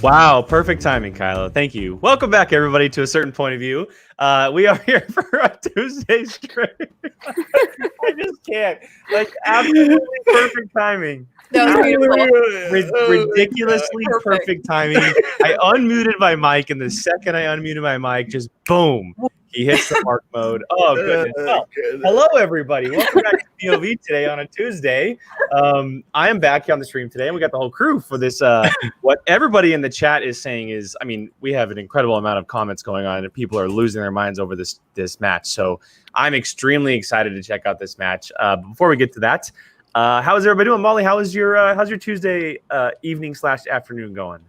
Wow, perfect timing, Kylo. Thank you. Welcome back, everybody, to A Certain Point of View. We are here for a Tuesday stream. I just can't. Like, absolutely perfect timing. That was beautiful. Ridiculously perfect timing. I unmuted my mic, and the second I unmuted my mic, just boom, he hits the mark mode. Oh, goodness. Well, hello, everybody. Welcome back to POV today on a Tuesday. I am back here on the stream today, and we got the whole crew for this. What everybody in the chat is saying is, I mean, we have an incredible amount of comments going on, and people are losing their minds over this match. So I'm extremely excited to check out this match. Before we get to that, how is everybody doing? Molly, how's your Tuesday evening / afternoon going?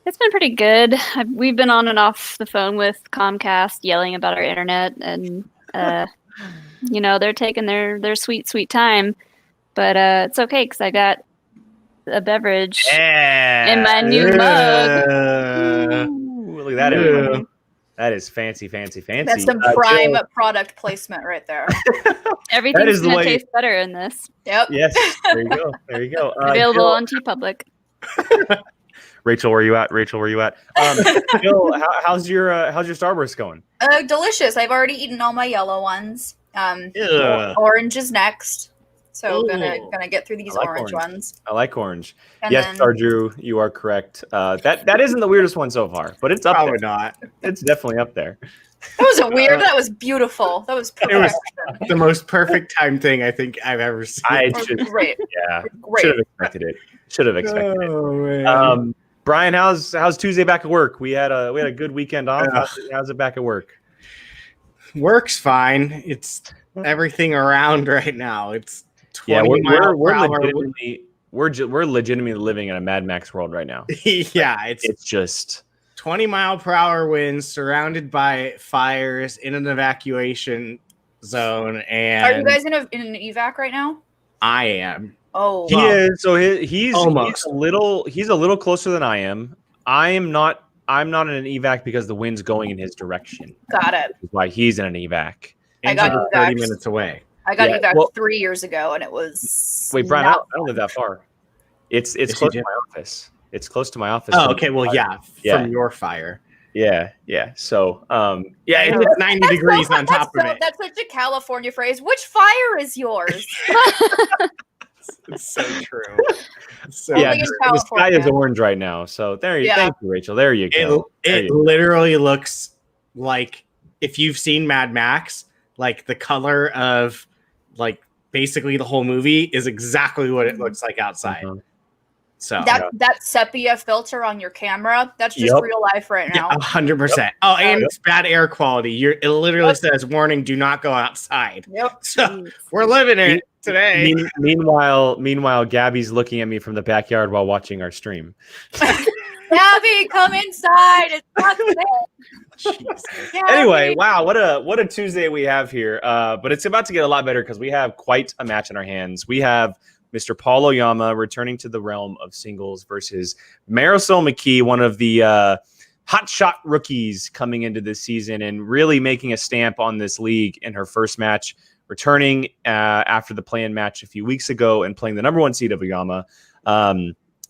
It's been pretty good. We've been on and off the phone with Comcast yelling about our internet, and you know, they're taking their sweet time. But it's okay because I got a beverage in my new mug. Ooh, look at that, everybody. That is fancy. That's some prime product placement right there. Everything's going to taste better in this. Yep. Yes, there you go. Available on TeePublic. Rachel, where you at? Jill, how's your Starburst going? Delicious. I've already eaten all my yellow ones. Orange is next. So gonna get through these orange ones. I like orange. And yes, Stardew, you are correct. That isn't the weirdest one so far, but it's up Probably there. Not. It's definitely up there. That wasn't weird. That was beautiful. That was perfect. It was the most perfect time thing I think I've ever seen. Great. Yeah. Great. Should have expected it. Brian, how's Tuesday back at work? We had a good weekend off. How's it back at work? Work's fine. It's everything around right now. It's 20 we're legitimately living in a Mad Max world right now. Yeah, it's just 20-mile-per-hour winds, surrounded by fires in an evacuation zone. And are you guys in an evac right now? I am. Oh, he is. So he's almost a little closer than I am. I'm not in an evac because the wind's going in his direction. Got it. Which is why he's in an evac. I got 30 minutes away. I got evac 3 years ago, and it was. Wait, Brian, I don't live that far. It's close to my office. It's close to my office. Oh, okay. Well, from your fire. Yeah. So, it's 90 degrees on top of it. That's such a California phrase. Which fire is yours? It's so true. The sky is orange right now. So thank you, Rachel. There you go. It literally looks like, if you've seen Mad Max, like the color of like basically the whole movie is exactly what it looks like outside. Mm-hmm. So that sepia filter on your camera, that's just real life right now. 100%. Oh, and it's bad air quality. It literally says, warning, do not go outside. Yep. So we're living it today. Meanwhile, Gabby's looking at me from the backyard while watching our stream. Gabby, come inside. It's not there. Anyway, wow, what a Tuesday we have here. But it's about to get a lot better because we have quite a match in our hands. We have Mr. Paul Oyama returning to the realm of singles versus Marisol McKee, one of the hotshot rookies coming into this season and really making a stamp on this league in her first match, returning after the play-in match a few weeks ago and playing the number 1 seed of Oyama.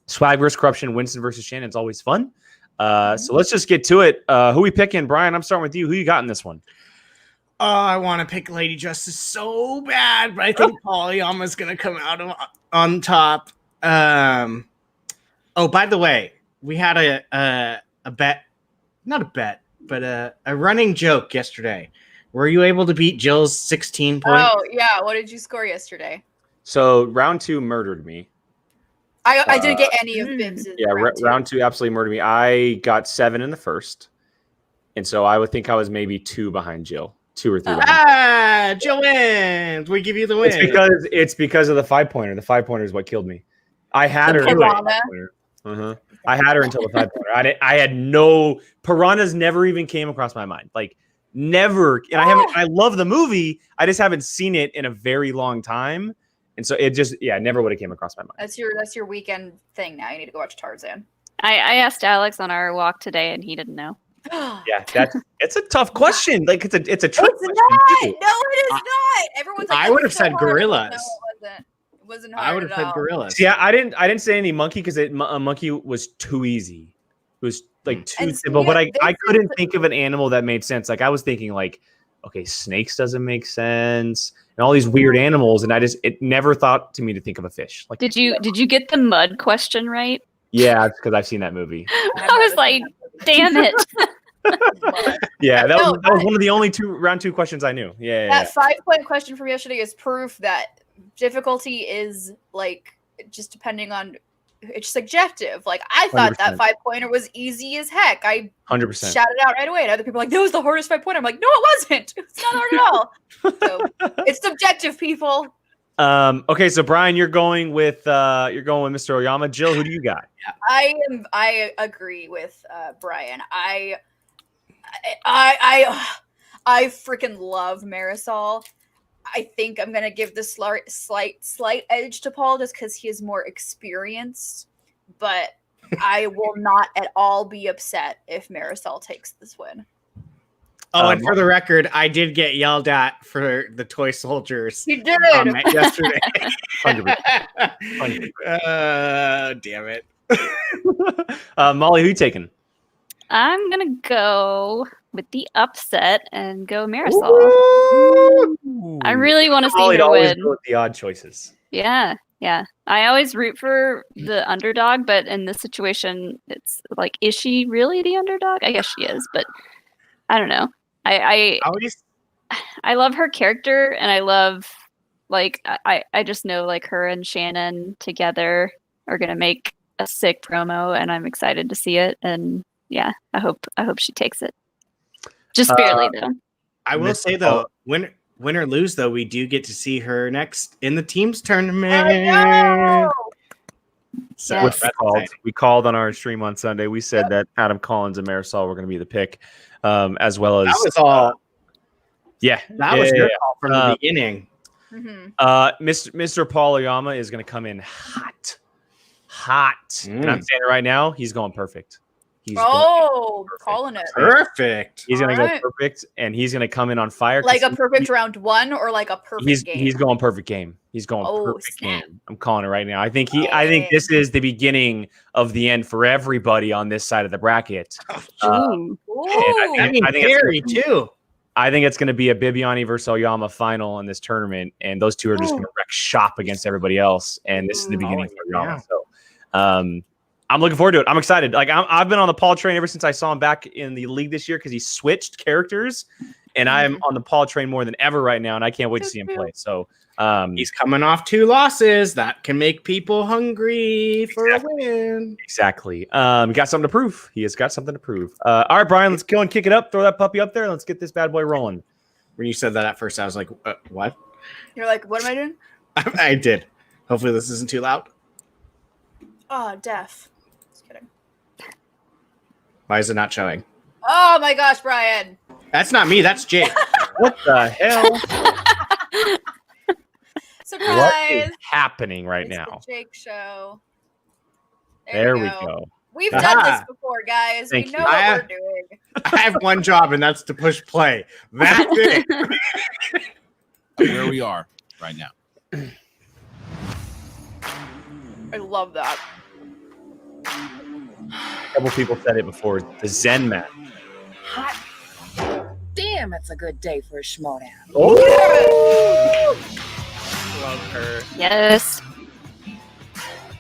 Swag versus Corruption, Winston versus Shannon. It's always fun. So let's just get to it. Who we picking? Brian, I'm starting with you. Who you got in this one? Oh, I want to pick Lady Justice so bad, but I think Paul Oyama's going to come out on top. Oh, by the way, we had a bet, not a bet, but a running joke yesterday. Were you able to beat Jill's 16 points? Oh, yeah. What did you score yesterday? So round 2 murdered me. I didn't get any of Bibs. Yeah, round 2 absolutely murdered me. I got 7 in the first. And so I would think I was maybe 2 behind Jill. 2 or 3 behind. Jill wins. We give you the win. It's because of the 5-pointer. The 5-pointer is what killed me. I had her. I had her until the 5-pointer. I had no piranhas. Never even came across my mind. Like never. And I love the movie. I just haven't seen it in a very long time. And so it just never would have came across my mind. That's your weekend thing now. You need to go watch Tarzan. I asked Alex on our walk today, and he didn't know. Yeah, it's a tough question. Like it's a trick question. No, it is not. Everyone's like, I would have said gorillas. No, it wasn't hard. I would have said gorillas. Yeah, I didn't say any monkey because a monkey was too easy. was like too And simple. see, But I this couldn't think of an animal that made sense. Like I was thinking like, okay, snakes doesn't make sense, and all these weird animals, and it never thought to me to think of a fish. Like, Did you get the mud question right? yeah, it's because I've seen that movie. I was like, damn it. Yeah, that No, was one of the only round two questions I knew. Yeah. That 5-point question from yesterday is proof that difficulty is like just depending on it's subjective. Like I thought 100%. that 5-pointer was easy as heck. I 100%. shouted out right away, and other people were like, "That was the hardest 5-pointer." I'm like, "No, it wasn't. It's not hard at all." So it's subjective, people. Okay, so Brian, you're going with Mr. Oyama. Jill, who do you got? I agree with Brian. I freaking love Marisol. I think I'm gonna give the slight edge to Paul just because he is more experienced, but I will not at all be upset if Marisol takes this win. Oh, and for the record, I did get yelled at for the toy soldiers. You did yesterday. 100%. Damn it. Molly, who you taking? I'm gonna go with the upset and go Marisol. Ooh. I really want to see Molly'd her always win. go with the odd choices. Yeah. I always root for the underdog, but in this situation, it's like, is she really the underdog? I guess she is, but I don't know. I love her character, and I love I just know like her and Shannon together are gonna make a sick promo, and I'm excited to see it. And yeah, I hope she takes it. Just barely though. I will say though, win or lose though, we do get to see her next in the teams tournament. I know! So Yes. We called on our stream on Sunday. We said that Adam Collins and Marisol were going to be the pick, as well as that was all. That was your call from the beginning. Mm-hmm. Mr. Paul Oyama is going to come in hot, and I'm saying it right now. He's going perfect. Calling it. Perfect. He's going to Alright. go perfect, and he's going to come in on fire. Like a perfect round one or like a perfect game? He's going perfect game. He's going perfect snap. game. I'm calling it right now. I think this is the beginning of the end for everybody on this side of the bracket. Ooh. I think Gary too. I think it's going to be a Bibiani versus Oyama final in this tournament, and those two are just going to wreck shop against everybody else. And this is the beginning for Oyama. So, I'm looking forward to it. I'm excited. Like I've been on the Paul train ever since I saw him back in the league this year because he switched characters, and I'm on the Paul train more than ever right now, and I can't wait to see him play. So he's coming off 2 losses. That can make people hungry for a win. Exactly. He got something to prove. He has got something to prove. All right, Brian, let's go and kick it up. Throw that puppy up there. And let's get this bad boy rolling. When you said that at first, I was like, what? You're like, what am I doing? I did. Hopefully this isn't too loud. Oh, deaf. Just kidding. Why is it not showing? Oh my gosh, Brian. That's not me. That's Jake. What the hell? Surprise. What is happening right It's now? the Jake Show. There we go. We've done this before, guys. Thank we you. know what we're doing. I have one job, and that's to push play. That's it. Where we are right now. I love that. A couple people said it before. The Zen man. Hot. Damn, it's a good day for a schmodown. Love her. Yes.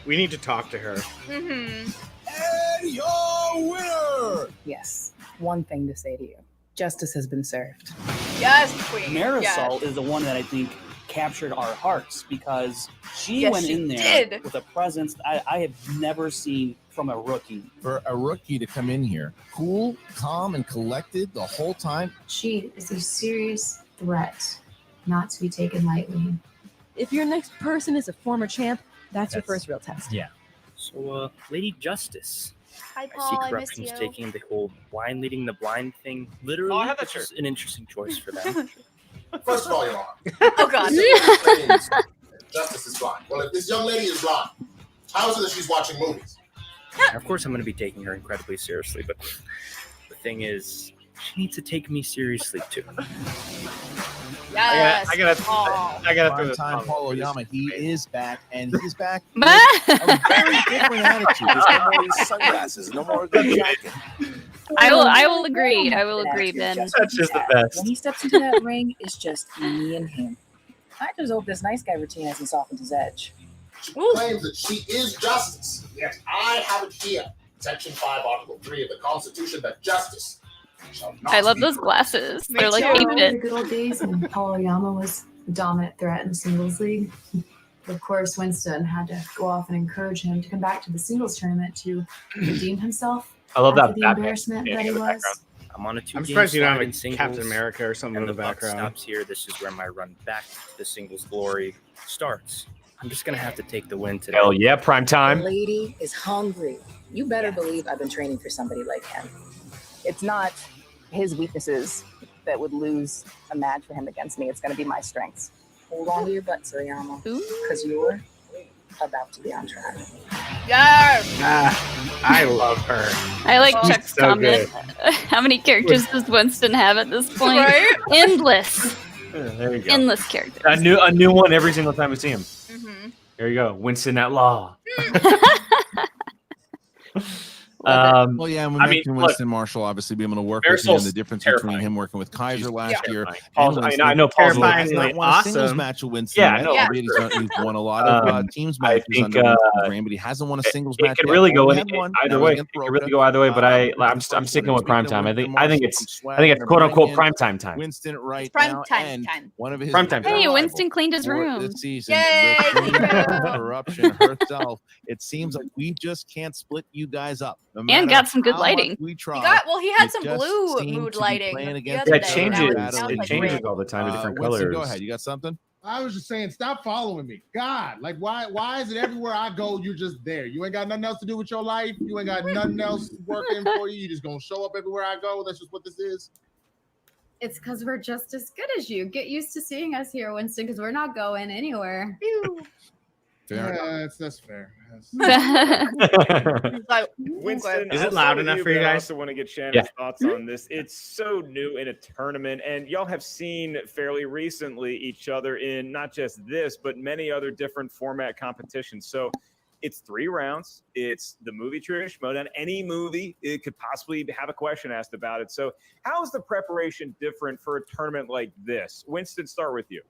We need to talk to her. Mm-hmm. And your winner! Yes, one thing to say to you. Justice has been served. Yes, queen. Marisol Yes. is the one that I think captured our hearts because she went in there with a presence that I have never seen from a rookie. For a rookie to come in here, cool, calm, and collected the whole time. She is a serious threat, not to be taken lightly. If your next person is a former champ, that's your first real test. Yeah. So, Lady Justice. Hi, I Paul. see I miss corruption's you. taking the whole blind leading the blind thing. Literally, Oh, I have that it's shirt. just an interesting choice for them. First of all, Your Honor, Oh, God. Justice is blind. Well, if this young lady is blind, how is it that she's watching movies? Of course, I'm going to be taking her incredibly seriously, but the thing is, she needs to take me seriously too. Yes. I gotta throw this Time on. Paul Oyama, he is back, and he's back with a very different attitude. There's no more of these sunglasses, no more of the jacket. I will agree. I will agree, Ben. That's just the best. When he steps into that ring, it's just me and him. I just hope this nice guy routine hasn't softened his edge. She claims that she is justice. Yet I have it here. Section 5, Article 3 of the Constitution that justice shall not I love be those glasses. They're like Remember 8-bit. the good old days when Paul Oyama was the dominant threat in the singles league. Of course, Winston had to go off and encourage him to come back to the singles tournament to redeem himself. I love after that the Batman embarrassment standing that he in the was. background. I'm on a two. I'm surprised you don't have in a singles, Captain America or something in and the buck background. stops here. This is where my run back to the singles glory starts. I'm just gonna have to take the win today. Hell yeah, prime The time. lady is hungry. You better believe I've been training for somebody like him. It's not his weaknesses that would lose a match for him against me. It's going to be my strengths. Hold on to your butts, Oyama, because you're about to be on track. Yes. I love her. I like Oh, Chuck's so comment. How many characters does Winston have at this point? Right? Endless. There you go. Endless characters. A new one every single time we see him. Mm-hmm. There you go. Winston at law. Well, yeah, and we I mean, mentioned look, Winston Marshall obviously being able to work with him. Marisol's The difference terrifying. between him working with Kaiser last year. Paul's, and I know Paul's Winston has terrifyingly not won a singles awesome. match with Winston. Yeah, yet, no, albeit he's won a lot of teams I matches think, under Winston's reign, but he hasn't won a singles match. It could yet. really go Only in had one, either that was way. It against could Roca. really go either way. But I'm sticking with prime time. I think it's quote unquote prime time. Winston right Prime now, time and time. one of his Prime time. Hey, rivals Winston cleaned his for room. this season, Yay, the queen thank of you. corruption herself. It seems like we just can't split you guys up. No And matter got some good how much lighting. We try. He had you some just blue seem mood to be lighting. playing the against other It day. changes. Now it's It like changes red. all the time to different Winston, colors. go ahead. You got something? I was just saying, stop following me. God, like why is it everywhere I go, you're just there? You ain't got nothing else to do with your life. You ain't got nothing else working for you. You just gonna show up everywhere I go. That's just what this is. It's because we're just as good as you. Get used to seeing us here, Winston, because we're not going anywhere. Yeah, that's fair. Winston, Is it I'll loud start with enough you, for you but I guys? also want to get Shannon's Yeah. thoughts on this. It's so new in a tournament, and y'all have seen fairly recently each other in not just this, but many other different format competitions. So it's 3 rounds. It's the movie trivia showdown. Any movie, it could possibly have a question asked about it. So how is the preparation different for a tournament like this? Winston, start with you.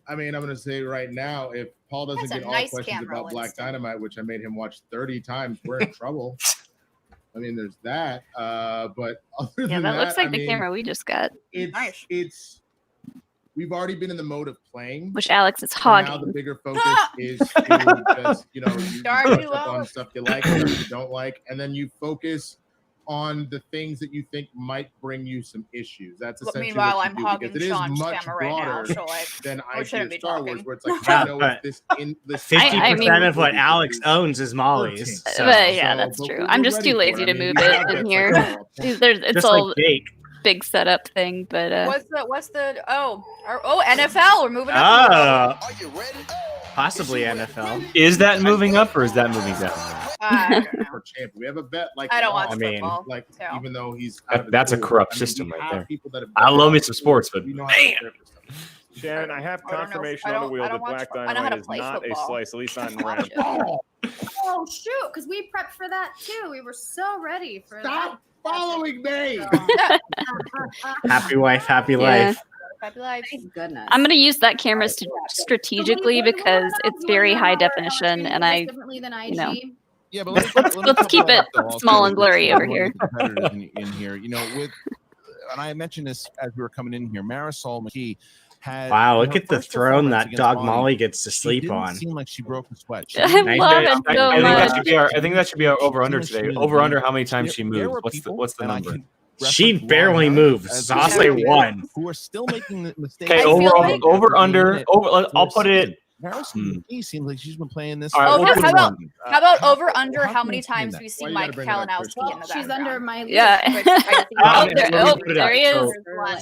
I mean, I'm going to say right now, if Paul doesn't That's a get all nice questions camera, about Black Winston. Dynamite, which I made him watch 30 times, we're in trouble. I mean, there's that. But other Yeah, than that looks I like the mean, camera we just got, It's we've already been in the mode of playing. which Alex is So now the hogging. bigger focus is to just, you Dark brush duo. up on stuff you like, stuff you don't like, and then you focus on the things that you think might bring you some issues. That's But essentially meanwhile, what you I'm do, hogging because it is Sean's much camera right now, broader so like, than we I shouldn't see be Star talking. Wars, where it's like, Yeah, you know, but it's this 50% of what movie Alex is owns is Molly's. So. But yeah, that's but true. we're I'm just ready too for lazy it. to I mean, move we it have in that here. psychology. It's Just all like Jake. big setup thing, but What's the NFL? We're moving up. Possibly NFL. Is that moving up or is that moving down? For champion. We have a bet like I don't watch I mean, football. like so. even though he's out of his That's a pool, corrupt I mean, system we right have there. people that have I done love me that some sports, but we know how to man. prepare for stuff. Shannon, I have I don't know. confirmation I on the don't- wheel I that don't watch Black fo- I know how Dynamite to is play not a football. slice, at least not in Watch round. it. Oh shoot! Because we prepped for that too. We were so ready for Stop following me. Happy wife, happy Yeah. life. Happy life. Thank goodness. I'm gonna use that camera strategically because it's very high definition, and I, differently than you know, IG. Yeah, but let's keep it small and blurry over here. Competitors in here, with, and I mentioned this as we were coming in here. Marisol McKee had. Wow, in look her at the first throne performance that against dog Bonnie, Molly gets to she sleep didn't on. seem like she broke a sweat. She I didn't- love it I so think that much. should be our. I think that should be our over under today. She was Over under amazing. how many times she There moved. were What's the people, and I number? can She reference barely Lana moves. as So I'll the say people one. who are still making the mistakes. Okay, I feel over like- over under. Over. I'll put it. Marisol McKee seems like she's been playing this. All right, Over, we'll put how it about on. how about over under how how can many you explain times that? we see Why you Mike gotta bring it up, Kalinowski Crystal? in the She's background? under my Yeah. Which I think Oh, is- there, let me oh, put it there up. he is.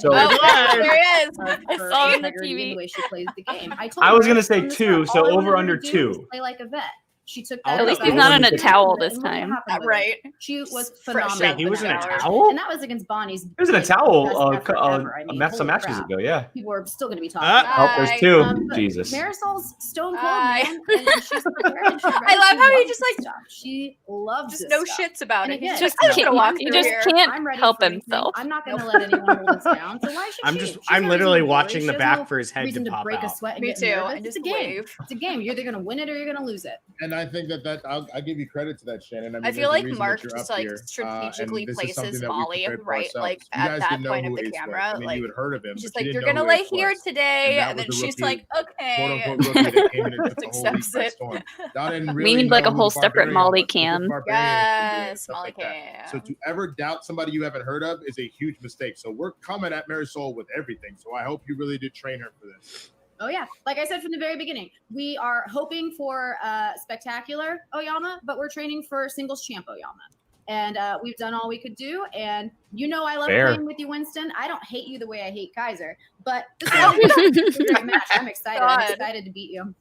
So- Oh, there he is. I saw him on the integrity in TV. the way she plays the game. I told I was her gonna say from the 2, start, so all I over wanted her under to do was 2. Play like a vet. She took At that. least out. he's not in a And towel look this what time. happened with her. Right. She was Fresh phenomenal. out He was in a shower. towel? And that was against Bonnie's. It was in a like, towel best effort ever. I mean, some holy matches crap. ago. Yeah. People are still going to be talking Ah. about Oh, it. there's two. But Jesus. Marisol's stone cold, Hi. man. And she's prepared and she's ready. I love She how he loves just this like stuff. She loves just this no stuff. shits about And it. He's again, just Just gonna walk he through just here. can't I'm ready help for anything. himself. I'm not going to let anyone hold us down. So why should I'm she? just She's I'm got literally reason to worry. watching She the has back no for his head reason to to pop break a out. sweat and Me get too, nervous. and It's a just game. wave. It's a game. You're either going to win it or you're going to lose it. And I think that I'll give you credit to that, Shannon. I mean, I feel there's a like reason Mark that you're just up like here, strategically and this is something places that we Molly prepared for right ourselves. like You at guys that didn't know point of who the Ace was. camera. I mean, Like you had heard of him, she's but you like, you're didn't know gonna who lay Ace here was. today, that and was then the she's rookie, like, okay, quote unquote rookie that came in and took the whole league accepts by it. storm. Y'all didn't We really need like know a who whole the separate Barbarian Molly was, because cam. Barbarian was pretty good and Yes, stuff Molly like that. So cam. to ever doubt somebody you haven't heard of is a huge mistake. So we're coming at Marisol with everything. So I hope you really did train her for this. Oh yeah, like I said from the very beginning, we are hoping for spectacular Oyama, but we're training for singles champ Oyama, and we've done all we could do. And you know, I love Fair. playing with you, Winston. I don't hate you the way I hate Kaiser, but this is a great match. I'm excited. I'm God. excited to beat you.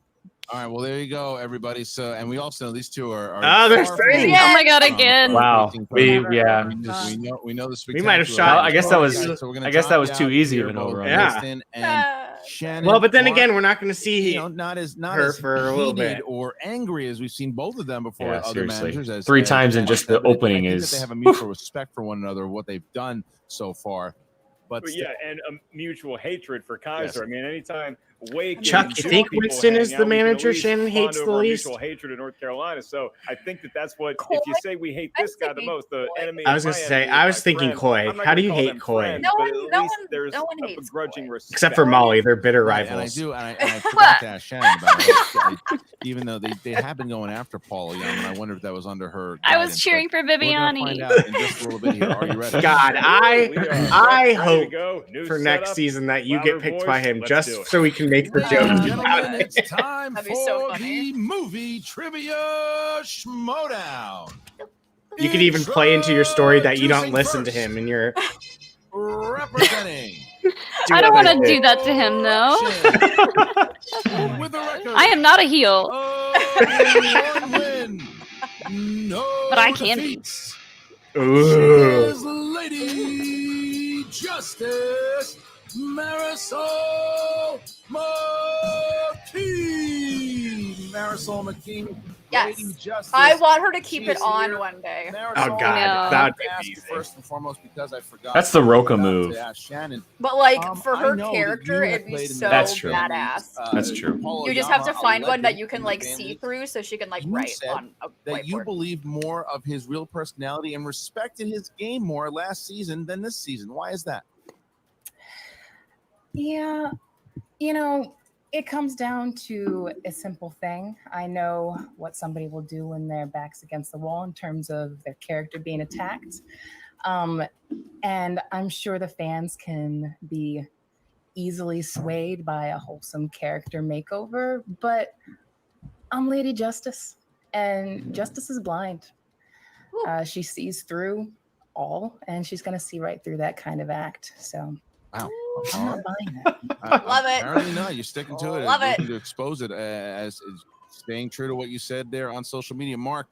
All right, well, there you go, everybody. So, and we also know these two are they're far crazy. from- Oh my god, from again. Wow. facing We Cody. yeah. We know the We might have spectacular shot- I guess that was guys, so we're gonna I guess that drop was you too out easy here, of an both overrun. Yeah. Winston and Shannon. Well, but then Mark, again, we're not going to see not as her as for a little heated bit. or angry as we've seen both of them before. Yeah, Other seriously. managers, as 3 times in Mark just said, the but opening I think is that they have a mutual respect for one another, what they've done so far. But But yeah, and a mutual hatred for Kaiser. I mean, anytime Wake Chuck, and you Jewish think people Winston hang is the out, we can at manager least Shannon bond hates the over our least? mutual hatred in North Carolina. So I think that's what if you say we hate this guy the most, the enemy. I was going gonna to say, I was thinking Coy. How do you hate Coy? No one, At no least one, there's no one a hates begrudging respect. Except for Molly, they're bitter Right, rivals. and I forgot to ask Shannon about it. Even though they have been going after Paul Young, and I wonder if that was under her. I was guidance, cheering but for we're gonna Viviani. find out in just a little bit here. Are you ready? God, I hope for next setup, season that you louder get picked by voice, him let's do just it. so we can make the Ladies and joke. gentlemen, it's time That'd be so for funny. the movie trivia schmodown. You could even play into your story that you don't listen to him, and you're Representing. I don't want to do that to him, though. With a record I am not a heel, of 1 win, no but I can be. defeats. Ooh. Is Lady Justice Marisol McKee. Marisol McKee. Yes. Lady Justice. I want her to keep She it is on here. one day. Marisol, Oh, God, I that have would to be ask you easy. first and foremost because I forgot. That's the Roka to move. ask Shannon. But like for I her know that character, you have it'd be played in so That's true. badass. That's true. Paul You just have to Oyama, a find one that legend you can in the like game. see through, so she can like You write said on a that you whiteboard. believed more of his real personality and respected his game more last season than this season. Why is that? Yeah, you know, it comes down to a simple thing. I know what somebody will do when their back's against the wall in terms of their character being attacked. And I'm sure the fans can be easily swayed by a wholesome character makeover, but I'm Lady Justice, and Justice is blind. She sees through all, and she's going to see right through that kind of act. So Wow. I'm not buying that. Love it. Apparently not. You're sticking to it. Love it. Looking to expose it as staying true to what you said there on social media. Mark,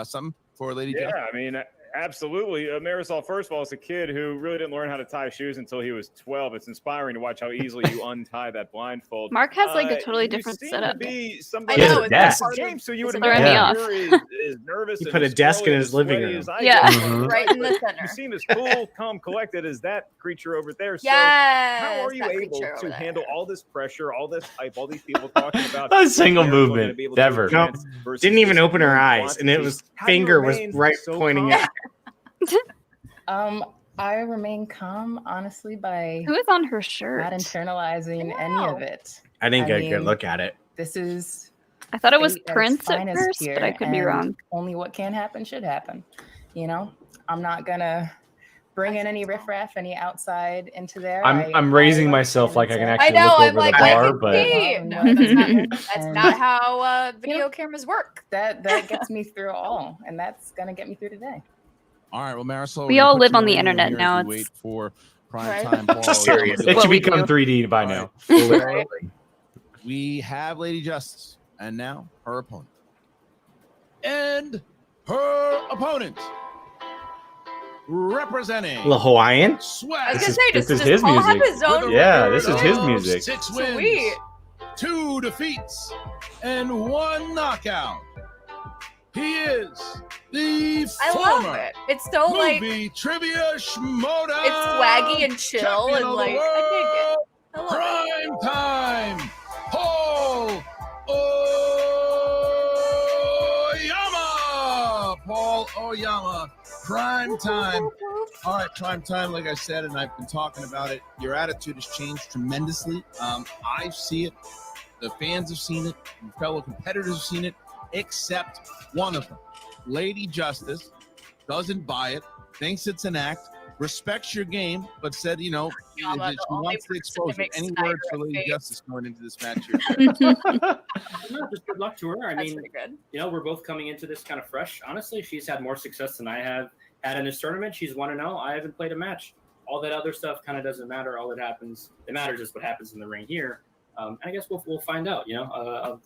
something for Lady Yeah, Justice? I mean, absolutely. Marisol, first of all, is a kid who really didn't learn how to tie shoes until he was 12. It's inspiring to watch how easily you untie that blindfold. Mark has like a totally You different seem setup. To be I somebody He has know a it's desk. part of game, so you would it's throwing me imagine off. you're as nervous. You and put a as desk in squirrely his and living sweaty room. as I Yeah. get. Mhm. right in the You center. seem as cool, calm, collected as that creature over there. So Yes. how are you that able creature to over there. handle all this pressure, all this hype, all these people talking about A single Marisol gonna movement, be able to never. do advance versus Didn't even this open her eyes, quantity? and it was How do you finger was remain right so pointing calm? at. I remain calm, honestly, by Who is on her shirt? not internalizing any of it. I didn't get a good mean, look at it. This is I thought it was fate at its Prince at finest first, but I here, could be and wrong. Only what can happen should happen. You know, I'm not gonna bring in any riffraff, any outside into there. I'm raising myself like I can I actually know. look I'm over like, the bar, I can but see. No, that's not how video cameras work. That gets me through all, and that's gonna get me through today. All right, well, Marisol. We we're gonna all put live you on the in internet here as now, we it's- wait for prime Right. time. Paul serious. Oyama. It What should we become do. 3D by All now. right. We have Lady Justice, and now her opponent. And her opponent, representing The Hawaiian. I was gonna say, this is does his Paul have music. his own? Yeah, this is his music. 6 wins, Sweet. 2 defeats, and 1 knockout. He is the I love former it. It's so like movie trivia schmoda. it's swaggy and chill champion and of the like I dig it. I love it. Prime time, Paul Oyama. Paul Oyama, prime time. All right, prime time, like I said, and I've been talking about it. Your attitude has changed tremendously. I see it. The fans have seen it. Your fellow competitors have seen it, except one of them. Lady Justice doesn't buy it, thinks it's an act, respects your game, but said, she wants to expose it. Any words for Lady Justice going into this match here? No, just good luck to her. I mean, we're both coming into this kind of fresh. Honestly, she's had more success than I have had in this tournament. She's 1-0. I haven't played a match. All that other stuff kind of doesn't matter. All that matters is what happens in the ring here. I guess we'll find out.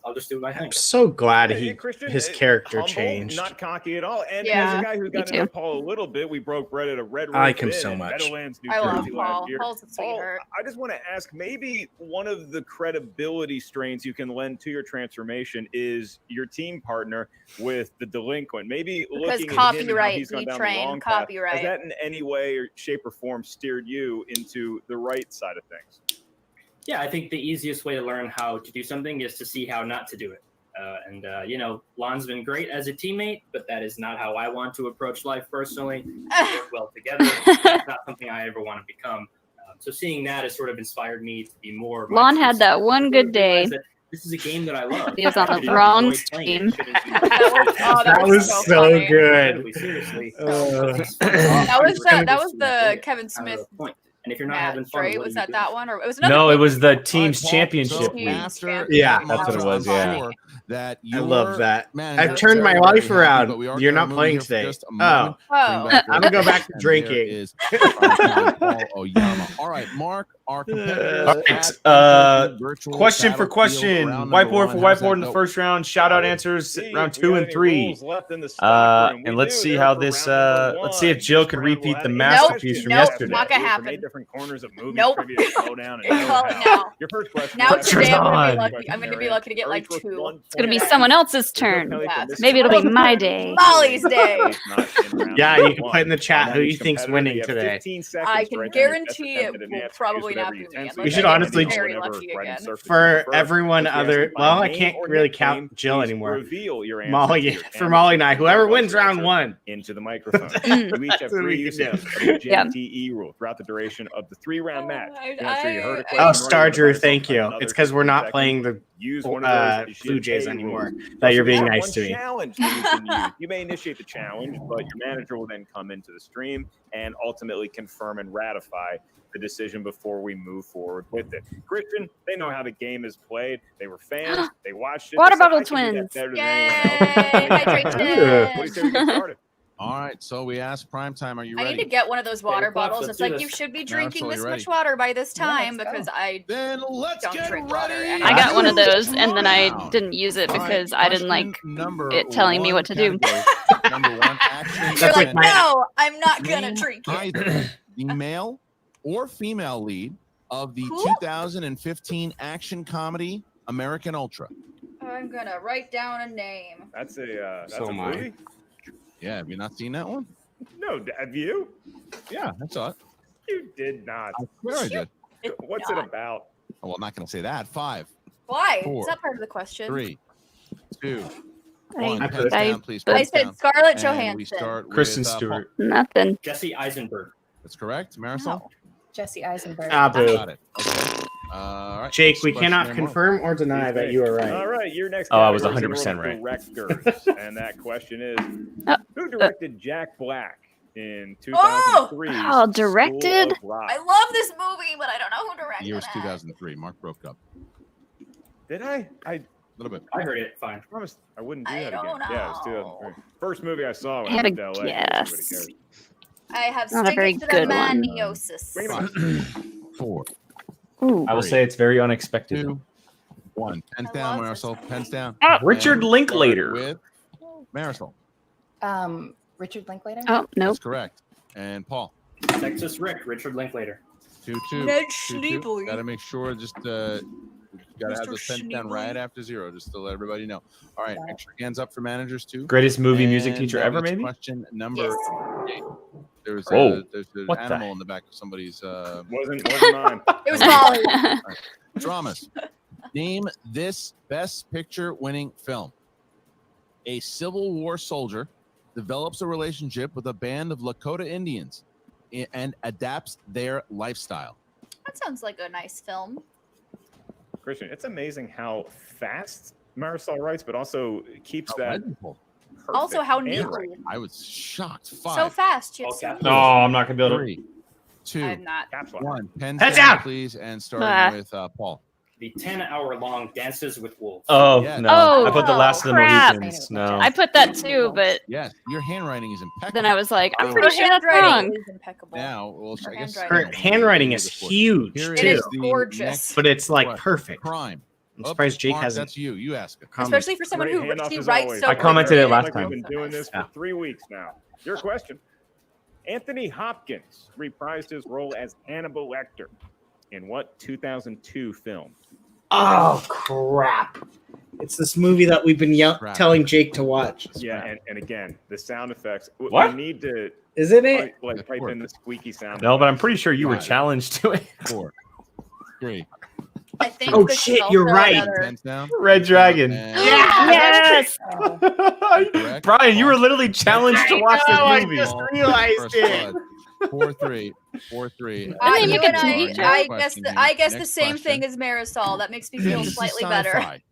I'll just do my thing. I'm so glad Christian, his character humble, changed. not cocky at all. And as a guy who's gotten to know Paul a little bit, we broke bread at a Red Roof I like him Inn so in much. Meadowlands, New I love Jersey Paul. last year. Paul's a sweetheart. I just want to ask, maybe one of the credibility strains you can lend to your transformation is your team partner with the delinquent. Maybe Because looking at him and how copyright, he's gone he down the trained wrong path, copyright. has that in any way or shape or form steered you into the right side of things? Yeah, I think the easiest way to learn how to do something is to see how not to do it. Lon's been great as a teammate, but that is not how I want to approach life personally. We work well together. That's not something I ever want to become. So seeing that has sort of inspired me to be more. Lon had that one good day. This is a game that I love. He was on the wrong stream. That was so good. Seriously. That was the Kevin Smith. And if you're not match, having fun, right? Was that one or it was another? No, one? it was the team's championship Team week. championship. Yeah, that's what it was. Yeah. That I love that. manager- I've turned my Very, life very happy, around. but we are You're gonna not move playing here for today. just a Oh, moment. Oh. Bring back I'm gonna go back to and drinking. there is Paul Oyama. All right, Mark, our competitors. All right. Question for question. Whiteboard for whiteboard in the first round. Shout out answers round 2 and 3. And let's see how this. Let's see if Jill can repeat the masterpiece from yesterday. Not gonna happen. Different corners of movies, Nope. trivia, slow down, and Well, now. Your first question. Now Pressure's today on. I'm gonna be lucky to get like 2. It's gonna be someone else's turn. Yeah. Maybe it'll be my day. Molly's day. Yeah, you can put in the chat who you think's winning today. I can guarantee it will probably not be me. We should honestly very lucky again. For everyone other. Well, I can't really count Jill anymore. Molly, for Molly and I, whoever wins round 1 into the microphone. You each have That's what 3 we uses can of do. the JTE rule throughout the duration of the 3-round match. I'm not sure you heard a question Oh, right Star in the Drew, first thank you. another It's because we're not 15 playing the seconds. Use one of those Blue Jays JTA anymore. rules. That you're being One nice to me. challenge that you can use. You may initiate the challenge, but your manager will then come into the stream and ultimately confirm and ratify the decision before we move forward with it. Christian, they know how the game is played. They were fans. They watched it. Water They said, bottle "I can do that twins. better than Yay! anyone else." Hydration. What do you say we get started? All right, so we asked Primetime, are you I ready? need to get one of those water Clock, bottles. let's It's do like this. you should be Marisol, drinking you this ready? much water by this time let's because go. I Then let's don't get drink ready. water. And I got one of those, Come and then on I now. didn't use it All right, because I didn't like question number it telling me 1 what to do. category. Number 1, action. You're That's like, like my- no, I'm not gonna Name drink it. either the male or female lead of the Cool. 2015 action comedy American Ultra. I'm gonna write down a name. That's a So am I. movie? Yeah, have you not seen that one? No, have you? Yeah, I saw it. You did not. I swear I did. It's What's not. it about? Oh, well, I'm not going to say that. 5, Why? 4, Is that part of the question? 3, 2, I- 1. I Pens put- down, please. I pens said down. Scarlett And Johansson. we start Kristen with, Stewart. nothing. Jesse Eisenberg. That's correct. Marisol? No. Jesse Eisenberg. Ah, boo. Got it. Okay. All right. Jake, next we question cannot there, confirm or deny that you are All right. right, your next. Oh, I was category is 100% right. Directors, and that question is: Who directed Jack Black in Oh! 2003? Oh, directed? School of Rock? I love this movie, but I don't know who The directed year was it. 2003. Mark broke up. Did I? I A little bit. I heard it. Fine. promised I wouldn't do I that again. don't Yeah, it was know. 2003. First movie I saw when I I had went a to LA. guess. Nobody cares. I have Not a very good one. stigmatomaniasis. Bring it on. 4, Ooh. I will say it's very unexpected. 2, 1. Pens I down, love this Marisol. Pens down. Richard And Linklater. with Marisol. Richard Linklater. Oh, nope. That's correct. And Paul. Texas Rick, Richard Linklater. 2-2. Ned 2-2. Schneebly. Gotta make sure, just gotta have the pens down right after 0, just to let everybody know. All right, make sure hands up for managers too. Greatest movie music And teacher that ever, was maybe? Question number 8. There's Whoa. there's an What the animal in the back of somebody's. Wasn't mine. It was Molly. Right. Dramas. Name this Best Picture winning film. A Civil War soldier develops a relationship with a band of Lakota Indians and adapts their lifestyle. That sounds like a nice film. Christian, it's amazing how fast Marisol writes, but also keeps that. Also, how neat. handwriting. I was shocked. 5. So fast, Chipsy. No, I'm not gonna be able to. 3, 2, I'm not. 1. Pens Heads down, down! please, and starting with Paul. The 10-hour-long Dances with Wolves. Oh Yes. no! Oh, I put the Last of the crap. Mohicans. No. I put that too, but Yes, your handwriting is impeccable. then I was like, I'm So pretty sure that's handwriting wrong. is impeccable. Now, well, I guess Her handwriting is huge Here too. is the gorgeous. next But it's like question. perfect. Crime. I'm surprised Jake Mark, hasn't. that's you. You ask it. Especially for someone Great who handoff she as writes always. so I commented it quickly. last Like time. We've been doing this for 3 weeks now. Your question. Anthony Hopkins reprised his role as Hannibal Lecter in what 2002 film? Oh crap! It's this movie that we've been telling Jake to watch. Yeah, and again, the sound effects. What? We need to Isn't it? like type in the squeaky sound. No, but I'm pretty sure you were challenged to it. 4, 3. I think Oh this is shit! also You're right. another- Pens down. Red Dragon. Yes. Correct. Brian, you were literally challenged to watch this I movie. just realized First it. blood. 4-3. 4-3. Didn't they make you a and TV show? I guess the Next same question. thing as Marisol. That makes me feel This is slightly better. sci-fi.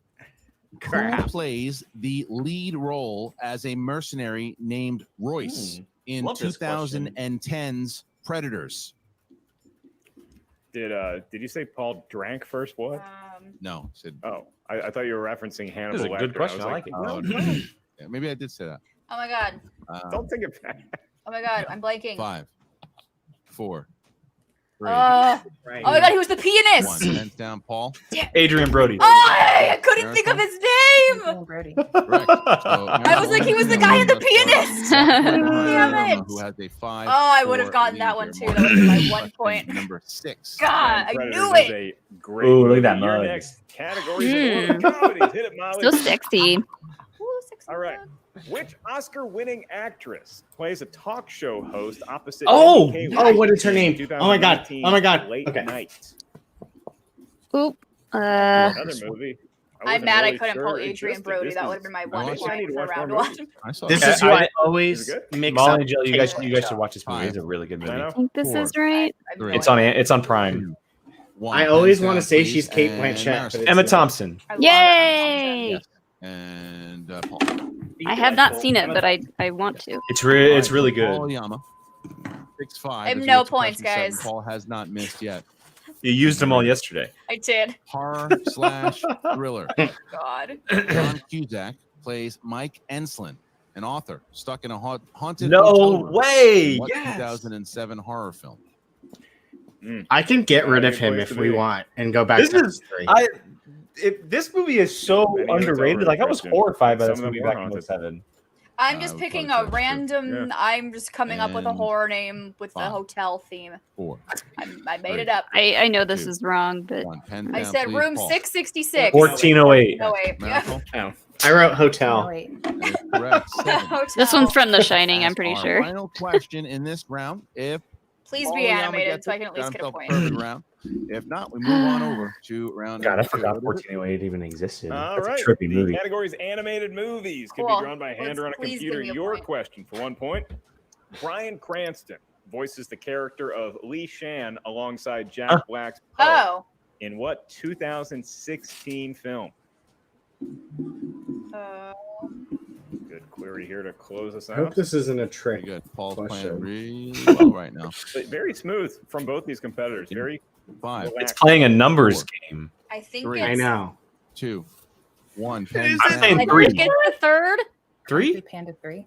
Who plays the lead role as a mercenary named Royce in love this question. 2010's Predators? Did you say Paul drank first blood? No, said Oh, I thought you were referencing Hannibal. This is a good Lecter. question. was I like it. well, yeah, maybe I did say that. Oh my god. Don't take it back. Oh my god. I'm blanking. 5, 4, 3. Oh my god. He was the 1. pianist. Pens down, Paul. Adrian Brody. Oh, I couldn't think of his name. Correct. I was like, he was the guy in the pianist. Damn it. Who has a 5? Oh, I would have gotten that one too. That would have been my 1 point. Number 6. God, I Predators knew is it. a great Ooh, look movie. at that Your mug. next category is comedies. Hit it, Molly. So sexy. All right. Which Oscar-winning actress plays a talk show host opposite? Oh! McKee Oh, what is her in name? Oh my god! 2019 Oh my god! Late Okay. Night. Oop. Another movie. I'm mad I couldn't pull Adrian Brody. That would have been my 1 point for round 1. This is who I always Is it mix Molly up. and Jill, you guys should watch this movie. It's a really good movie. I think this is right. It's on Prime. I always want to say she's Kate Blanchett. But it's Emma not. Thompson. Yay! And Paul. I have not seen it, but I want to. It's really good. Paul Oyama. 6-5. I have If you no get to points, question 7, guys. Paul has not missed yet. You used them all yesterday. I did. Horror/thriller. God. John Cusack plays Mike Enslin, an author stuck in a haunted No hotel room. way! What Yes. 2007 horror film? I can get rid of him if we want and go back to history. This movie is so Many of it's underrated. over, Like I was Christian. horrified by Some this of them movie were back in haunted. 07. I'm just would picking probably a say that's true. random. I'm just coming up with a And horror name with the 5, hotel theme. 4, I made it up. I know this 2, is wrong, but 1. Pen I down, said please, room Paul. 666. 1408. No wait. Yeah. Marisol? Oh, I wrote hotel. Wait. That is correct. 7. Hotel. this one's from The Shining, I'm As pretty our sure. Final question in this round. If Please Paul be Oyama animated gets so I it, can at least got get a himself point. perfect round. If not, we move on over to round God, I number 2. forgot 1408 even existed. All That's right. a trippy The movie. category is animated movies. Could Cool. be drawn by hand Let's or on a please computer. give me a Your point. question for 1 point. Bryan Cranston voices the character of Lee Shan alongside Jack Black's Poe Oh. in what 2016 film? Good query here to close us I hope out. this isn't a trick. Good. Paul's question. playing really well right now. But very smooth from both these competitors. Very 5, It's relaxed. playing a numbers game. I think 3. it's. I know. 2, 1. Pen I'm down. saying I three. think it's the third. Three? Panda 3.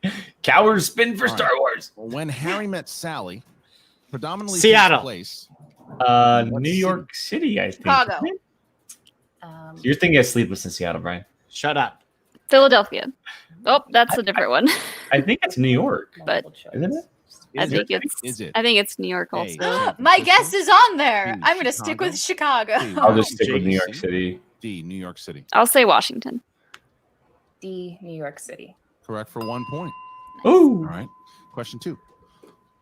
Cowards spin for All Star right. Wars. When Harry Met Sally, predominantly Seattle. takes place. New York City, I think. Chicago. You're thinking of Sleepless in Seattle, Brian. Shut up. Philadelphia. Oh, that's a different one. I think it's New York, but isn't it? I think it's New York also. My guess is on there. I'm going to stick with Chicago. I'll just stick with New York City. D, New York City. I'll say Washington. D, New York City. Correct for 1 point. Ooh. All right. Question 2.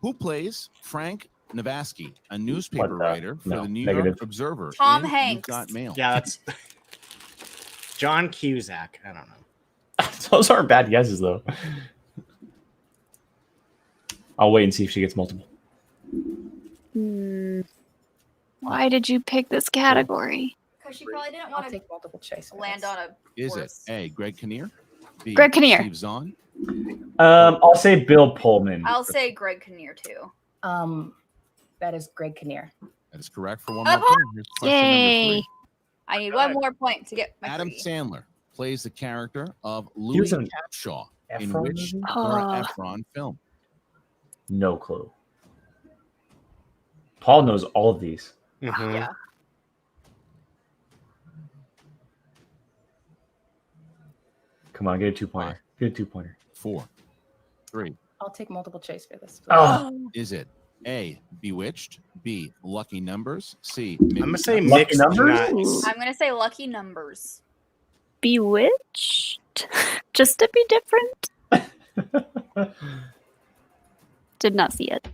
Who plays Frank Navasky, a newspaper writer for the New York Observer? Tom in Hanks. You've Got Mail. Yeah, that's John Cusack. I don't know. Those aren't bad guesses, though. I'll wait and see if she gets multiple. Why did you pick this category? Because she probably didn't want to take multiple choice. Land on a Is it A, Greg Kinnear? B, Greg Kinnear. Steve Zahn? I'll say Bill Pullman. I'll say Greg Kinnear too. That is Greg Kinnear. That is correct for 1 more point. Here's question number 3. I need one more point to get my Adam free. Sandler plays the character of He Louis was in Capshaw in EPHRON which movie? Nora Ephron film? No clue. Paul knows all of these. Yeah. Come on, get a 2-pointer. Get a 2-pointer. 4, 3. I'll take multiple choice for this. Please. Oh. Is it A, Bewitched? B, Lucky Numbers? C, I'm gonna say Lucky mixed Numbers? nuts. I'm going to say lucky numbers. Bewitched? Just to be different? Did not see it.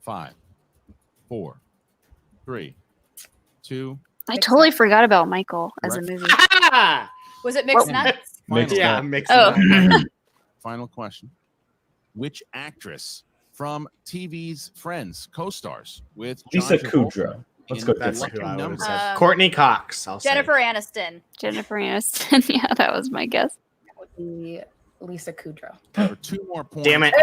5, 4, 3, 2. I totally forgot about Michael as a Correct. movie. Was it mixed nuts? Mixed Yeah, nut. mixed Oh. nuts. Final question. Which actress from TV's Friends co-stars with John Lisa Travolta Kudrow. Let's in go Lucky with who I would've Numbers? said. Courtney Cox. I'll Jennifer Aniston. Jennifer Aniston. Yeah, that was my guess. That would be Lisa Kudrow. For 2 more points. Damn it.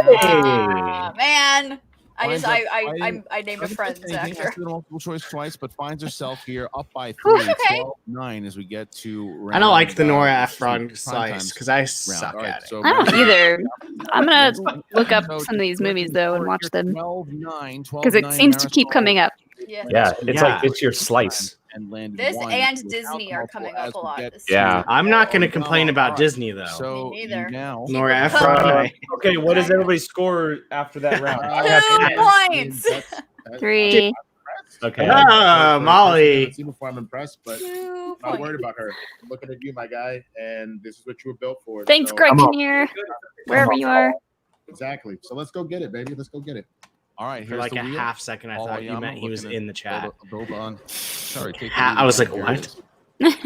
Man. I Finds just up- I named a Friends actor. Asked the multiple choice twice, but finds herself here up by 3, Whew, okay. 12-9 as we get to. I don't like the round, Nora uh, Ephron prime slice times because I round. suck All right, at it. so I don't either. I'm gonna So look up some of these movies though and watch them 12-9, because it seems to keep coming up. Yeah. Yeah, it's Yeah. like it's your slice. And landed This one and without Disney are multiple coming as up a we lot get this Yeah. I'm not going to Oyama. complain about All right. Disney though. So Me neither. now Nora Keep it Ephron. Okay, what does everybody score after that round? I have 2 points. 3. Okay. Ah, Molly. See before I'm impressed, but 2 I'm not points. worried about her. I'm looking at you, my guy, and this is what you were built for. Thanks, so- Greg I'm up. Kinnear. Wherever you are. Exactly. So let's go get it, baby. Let's go get it. All right, For here's like the a wheel. half second, I thought you Oyama meant he was looking in the chat. Build on. Sorry, take the Ha- lead I was again. like, Here it what? is.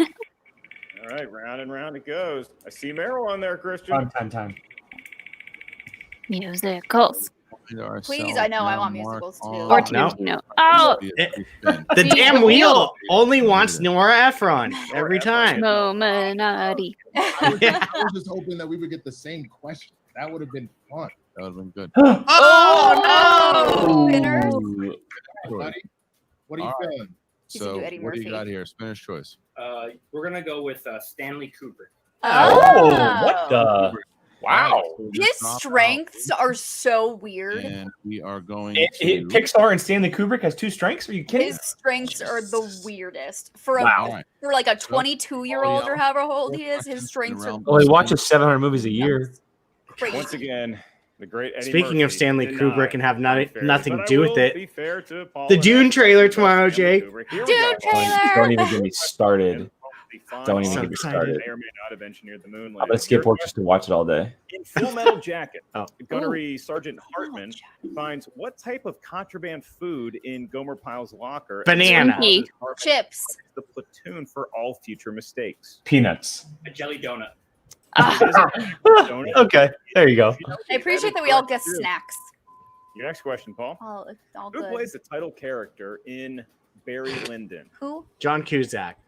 All right, round and round it goes. I see Meryl on there, Christian. Time. Musicals. Find Please, ourselves I know I now want marked musicals too. on Or the Tarantino. Oh, spin. The See, damn the wheel wheel. only wants Nora Ephron every time. Mominati. I was just hoping that we would get the same question. That would have been fun. That would have been good. Oh, Spinners. Buddy, what are you All right. feeling? He's a So new Eddie what do you Murphy. got here? Spinner's choice. We're gonna go with Stanley Kubrick. Oh, what the? Wow. His strengths are so weird. And we are going Pixar and Stanley Kubrick has 2 strengths? Are you kidding? His strengths are the weirdest. For Wow. for like a 22-year-old or however old he is, his strengths are Well, he watches 700 movies a year. crazy. Once again, the great Eddie Speaking of Murphy Stanley denied Kubrick and have unfairly, nothing but to do I with will it, be fair to Paul the and Dune Ed trailer about tomorrow, Stanley Jake. Kubrick. Here we Dune go. trailer. Don't even get me started. Don't even So get me excited. started. May or may not have engineered the moon I'm landing. gonna skip work just to watch it all day. In Full Metal Jacket, Oh. Gunnery Sergeant Hartman finds what type of contraband food in Gomer Pyle's locker? and Banana. causes Hartman Chips. to the platoon for all future mistakes. Peanuts. A jelly donut. Okay, there you go. I appreciate that we all get snacks. Your next question, Paul. Oh, it's all Who good. plays the title character in Barry Lyndon? Who? John Cusack.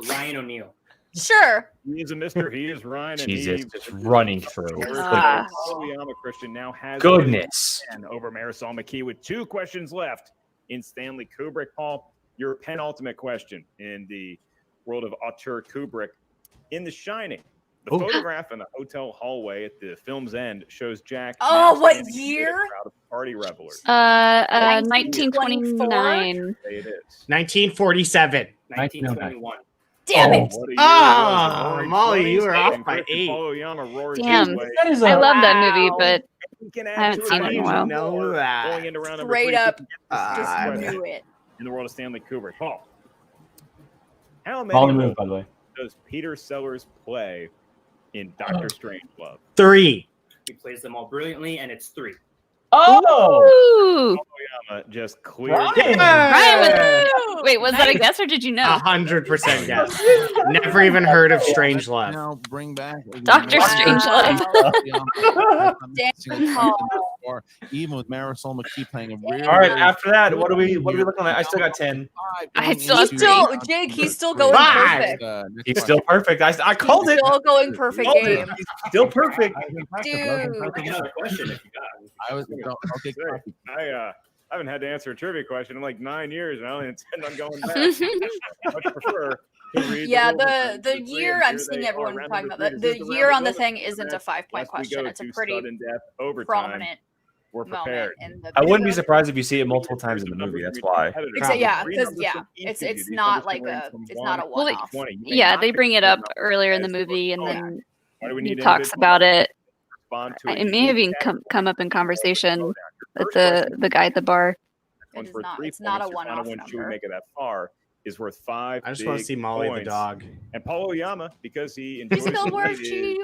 Ryan O'Neal. Sure. He is a Mr. He is Ryan. And Jesus, he just running through. Oyama Christian now has Goodness. and over Marisol McKee with 2 questions left in Stanley Kubrick. Paul, your penultimate question in the world of auteur Kubrick. In The Shining, the photograph in the hotel hallway at the film's end shows Jack. Oh, now what standing in a year? crowd of Party Reveler. 1929. It is. 1947. 1921. Damn it! Oh, Molly, you were off by 8. Damn. I love that movie, but I haven't seen it in a while. Know that. Going into round number Straight 3, up, just just knew it. in the world of Stanley Kubrick. Paul, how Molly many moved, by the way. does Peter Sellers play in Doctor Strangelove? 3. He plays them all brilliantly, and it's 3. Ooh. Oyama just cleared. Ryan was, wait, was that a guess or did you know? 100% guess. Never even heard of Strangelove. Now bring back Dr. Strangelove. Or even with Marisol McKee playing a really. All right, after that, what are we looking at? I still got 10. Jake, he's still going perfect. He's still perfect. I called it. Still going perfect game. He's still perfect. Dude. Question if you got. I was okay. I haven't had to answer a trivia question in like 9 years, and I only intend on going back. I much prefer to read Yeah, the the year I'm seeing everyone talking about the year on the thing isn't a 5-point question. It's a pretty prominent prepared. moment in the. I wouldn't be surprised if you see it multiple times in the movie. That's why. Yeah, because it's not like a one-off. Yeah, they bring it up earlier in the movie, and then he talks about it. It may have even come up in conversation with the guy at the bar. It's not a one-off number. Make it that far is worth 5. I just want to see Molly the dog. And Paul Oyama, because he enjoys She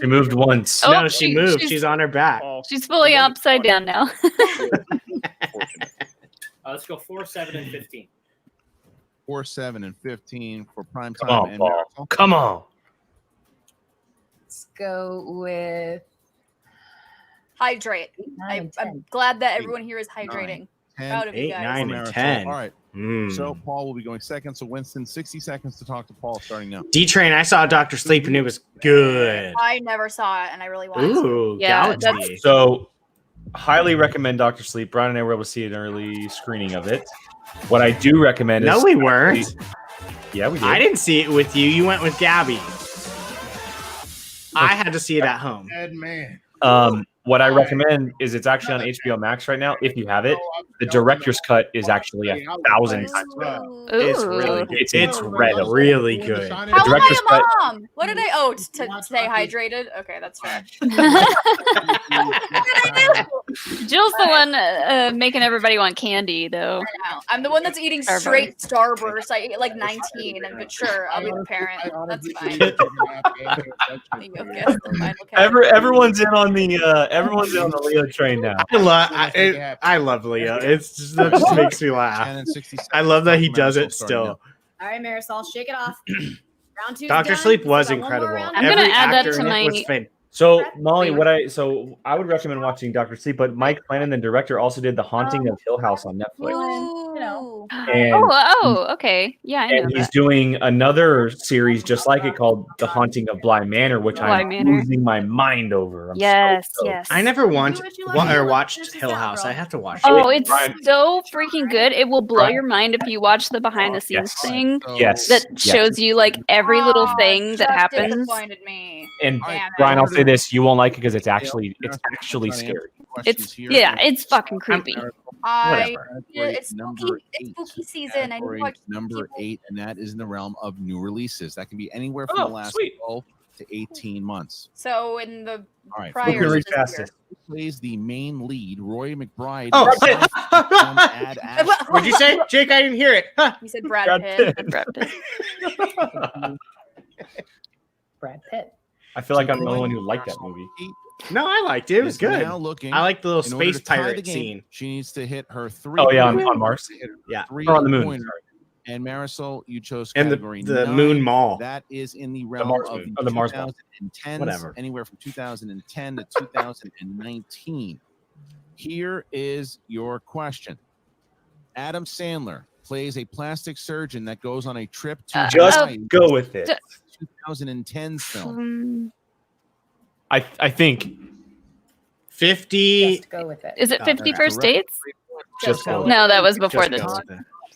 moved once. Oh, No, she moved. She's on her back. She's fully upside down now. Let's go 4, 7, and 15. 4, 7, and 15 for prime time. Come on, and Paul. Marisol. Come on. Let's go with Hydrate. I'm glad that everyone here is hydrating. 10, Proud of you 8, guys. 9, and Marisol. 10. All right. So Paul will be going second. So Winston, 60 seconds to talk to Paul starting now. D-Train, I saw Dr. Sleep and it was good. I never saw it, and I really wanted Ooh, to. Yeah, Galaxy. So, highly recommend Dr. Sleep. Brian and I were able to see an early screening of it. What I do recommend is... No, we weren't. Yeah, we did. I didn't see it with you. You went with Gabby. I had to see it at home. Dead man. What I recommend is it's actually on HBO Max right now. If you have it, the director's cut is actually 1,000 times better. It's really good. It's really good. How am I a mom? What did I owe to stay hydrated? Okay, that's fair. Jill's the one making everybody want candy, though. I'm the one that's eating straight Starburst. I ate like 19, but sure, I'll be the parent. That's fine. Everyone's in on the Leo train now. I love Leo. It's just, that just makes me laugh. I love that he does it still. All right, Marisol, shake it off. Round 2. Dr. Sleep was incredible. I'm gonna add that to my. So Molly, I would recommend watching Dr. Sleep, but Mike Flanagan, the director, also did The Haunting of Hill House on Netflix. Okay. Yeah, I know and he's that. doing another series just like it called The Haunting of Bly Manor, which I'm losing my mind over. I'm Yes. I never watched Hill House. I have to watch it. Oh, it's so freaking good. It will blow your mind if you watch the behind the scenes thing. Yes. That shows you like every little thing that happens. Disappointed me. And Brian, I'll say this: you won't like it because it's actually scary. It's fucking creepy. It's spooky season. I need to watch number 8, and that is in the realm of new releases. That can be anywhere from the last 12 to 18 months. So in the All right, prior plays the main lead, Roy McBride. Oh, what'd you say, Jake? I didn't hear it. You said Brad Pitt. Brad Pitt. I feel like I'm the only one who liked that movie. No, I liked it. It was good. Now looking, I like the little in order space to tie pirate the game, scene. She needs to hit her 3. Oh yeah, on Mars. Yeah, or on the moon. And Marisol, you chose And category the 9. Moon Mall. That is in the realm of the Mars Mall. 2010s, Whatever. anywhere from 2010 to 2019. Here is your question. Adam Sandler plays a plastic surgeon that goes on a trip to Just Hawaii. go with it. 2010 film. I think 50. Just go with it. Is it 50 First Dates? Just go. No, that was before this.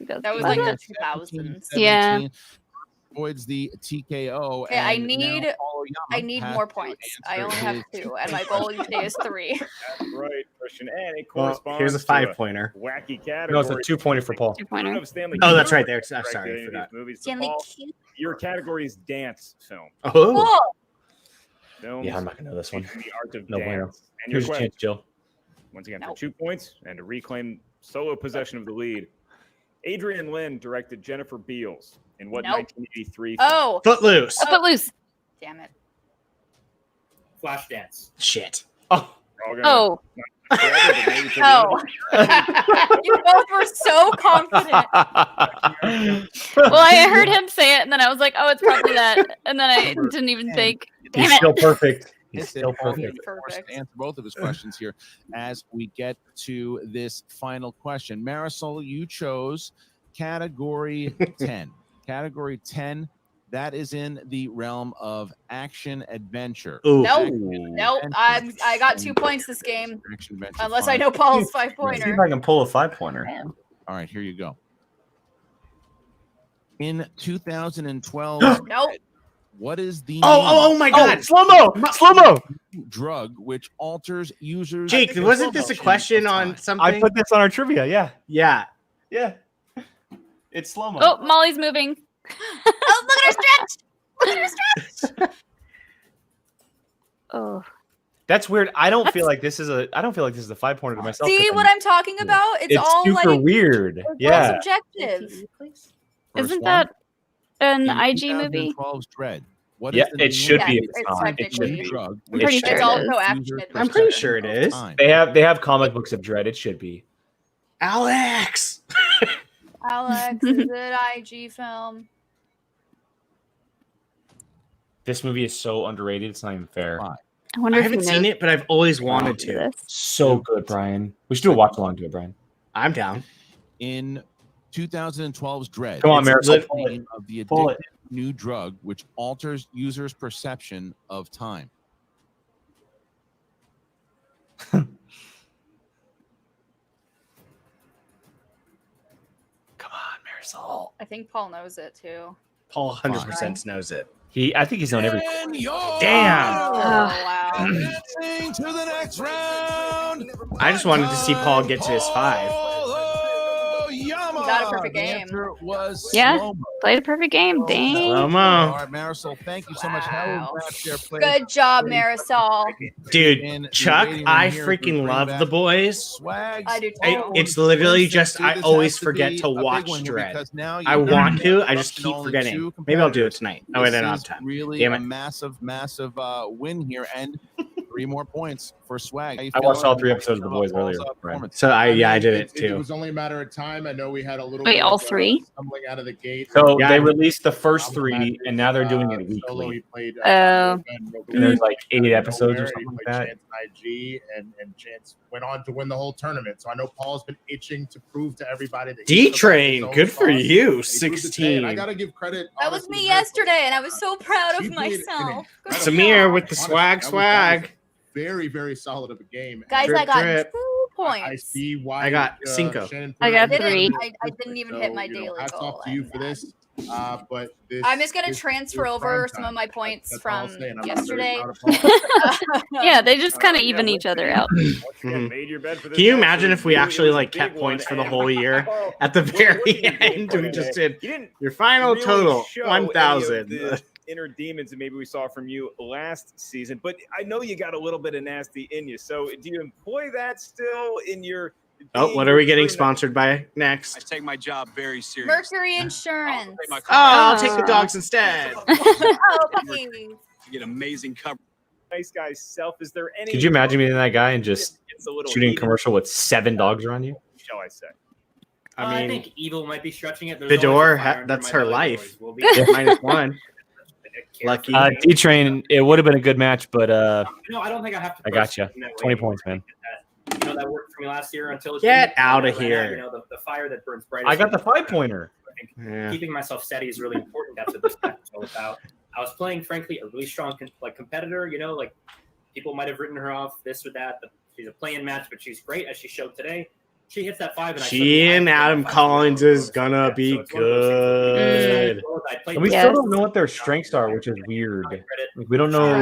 That was like the 2000s. Yeah. avoids the TKO. Okay, I and now need Paul Oyama has more to points. I answer only have his 2, and my goal today is 3. That's right, Christian. And it Well, corresponds here's a to 5-pointer. wacky category. No, it's a 2-pointer for Paul. 2-pointer. Of Stanley Oh, that's Kubrick right there. directed Sorry, I any of forgot. these movies. So Stanley Paul, Kubrick. your category is dance film. Oh. Films Yeah, I'm not gonna know this one. featuring the art of No dance. bueno. And your Here's your question, chance, Jill. once again, for 2 points and to reclaim solo possession of the lead. Adrian Lynn directed Jennifer Beals in what 1983 film? Oh. Footloose. Footloose. Damn it. Flashdance. Shit. Oh. Oh. Oh. You both were so confident. Well, I heard him say it, and then I was like, "Oh, it's probably that," and then I didn't even think. Damn He's it! still perfect. He's He's still Paul perfect. is forced to answer both of his questions here as we get to this final question. Marisol, you chose category 10. Category 10, that is in the realm of action adventure. Ooh. Nope. I got 2 points this game. Action adventure. Unless I know Paul's 5-pointer. See if I can pull a 5-pointer. All right, here you go. In 2012, Nope. what is the Oh my God! Slow-mo! Slow-mo! drug which alters users? Jake, wasn't this a question on something? I put this on our trivia, yeah. Yeah. Yeah. It's slow-mo. Oh, Molly's moving. Oh, look at her stretch! Look at her stretch! Oh. That's weird. I don't feel like this is a 5-pointer to myself. See what I'm talking about? It's all super like weird. it's all Yeah. subjective. Isn't that an IG movie? 2012's Dread. What Yeah, is the it name should of be. the It's not. It should technically. be. drug I'm pretty which sure It's it also is. action user adventure. I'm pretty sure it of is. time? They have comic books of Dread. It should be. Alex. Alex, is it IG film? This movie is so underrated. It's not even fair. I wonder I if haven't you seen know it, but I've always wanted to. this. So good, Brian. We should do a watch along to it, Brian. I'm down. In 2012's Dread. Come on, it's Marisol. the name of the Pull it. addictive new drug which alters users' perception of time. Come on, Marisol. I think Paul knows it too. Paul 100% knows it. I think he's known every. Damn. Oh, wow. Advancing to the next round. I just wanted to see Paul get to his 5. Oyama. Got a perfect The game. answer was Yeah. slow-mo. Played a perfect game. Dang. Slow-mo. All right, Marisol, thank you so much. Wow. Good Good job, Marisol. Dude, Chuck, I freaking love The Boys. Swags. I do too. It's literally just I always forget to watch Dread. I want to, I just keep forgetting. Maybe I'll do it tonight. Oh, wait, I don't have time. Really Damn a it. massive win here, and 3 more points for Swag. How you I watched feeling? all 3 episodes of The Boys earlier. Brian. Performance? So I did it It too. was only a matter of time. I know we had a little Wait, bit all of, 3? stumbling out of the gate. So Yeah. they released the first 3, and now they're doing it Solo, weekly. he played, Oh. And there's like 8 episodes Nowhere, or something he like played that. Chance in IG, and Chance went on to win the whole tournament. So I know Paul's been itching to prove to everybody that he's D-Train, the best good for sauce. you, And he proved it today, 16. And I gotta give credit. That was honestly, me Marisol. yesterday, and I was so proud She of played an myself. Good Samir job. with the swag. That was very, very solid of a game. Guys, Drip, I got drip. 2 points. I see why I got cinco. Shannon I got put it in 3. the I didn't even hit my daily hats goal. off to you I'm for mad. this. But this, I'm just gonna this transfer is over prime some time. of my points That's all I'll from say, and I'm very yesterday. proud of Paul. Yeah, they just kind of even each other out. Made your bed for this Can you match, imagine so if we it actually was a like big kept points one, for the and- whole year? Oh, At the what very did you do end, for we it? just did You didn't your final really total show any of 1,000. the inner demons that maybe we saw from you last season, but I know you got a little bit of nasty in you. So do you employ that still in your? Oh, what are we getting sponsored by next? I take my job very seriously. Mercury Insurance. Oh, I'll take the dogs instead. Oh, puppies. You get amazing coverage. Nice guy self. Is there any? Could you imagine being that guy and just It's a little shooting a heated, commercial with 7 dogs around you? shall I say? I I mean, think evil might be stretching it. There's the always a door, fire under that's my her belly, life. boys. We'll be -1. Lucky. D-Train, it would have been a good match, but No, I don't think I have to. I got you. 20 20 points, man. That worked for me last year until it's Get outta here. The fire that burns bright. I got the 5-pointer. I think Yeah. keeping myself steady is really important. That's what this match is all about. I was playing, frankly, a really strong competitor. Like people might have written her off, this or that. But she's a play-in match, but she's great as she showed today. She hits that 5, and She and Adam Collins is gonna be good. And we still don't know what their strengths are, which is weird. Like, we don't know.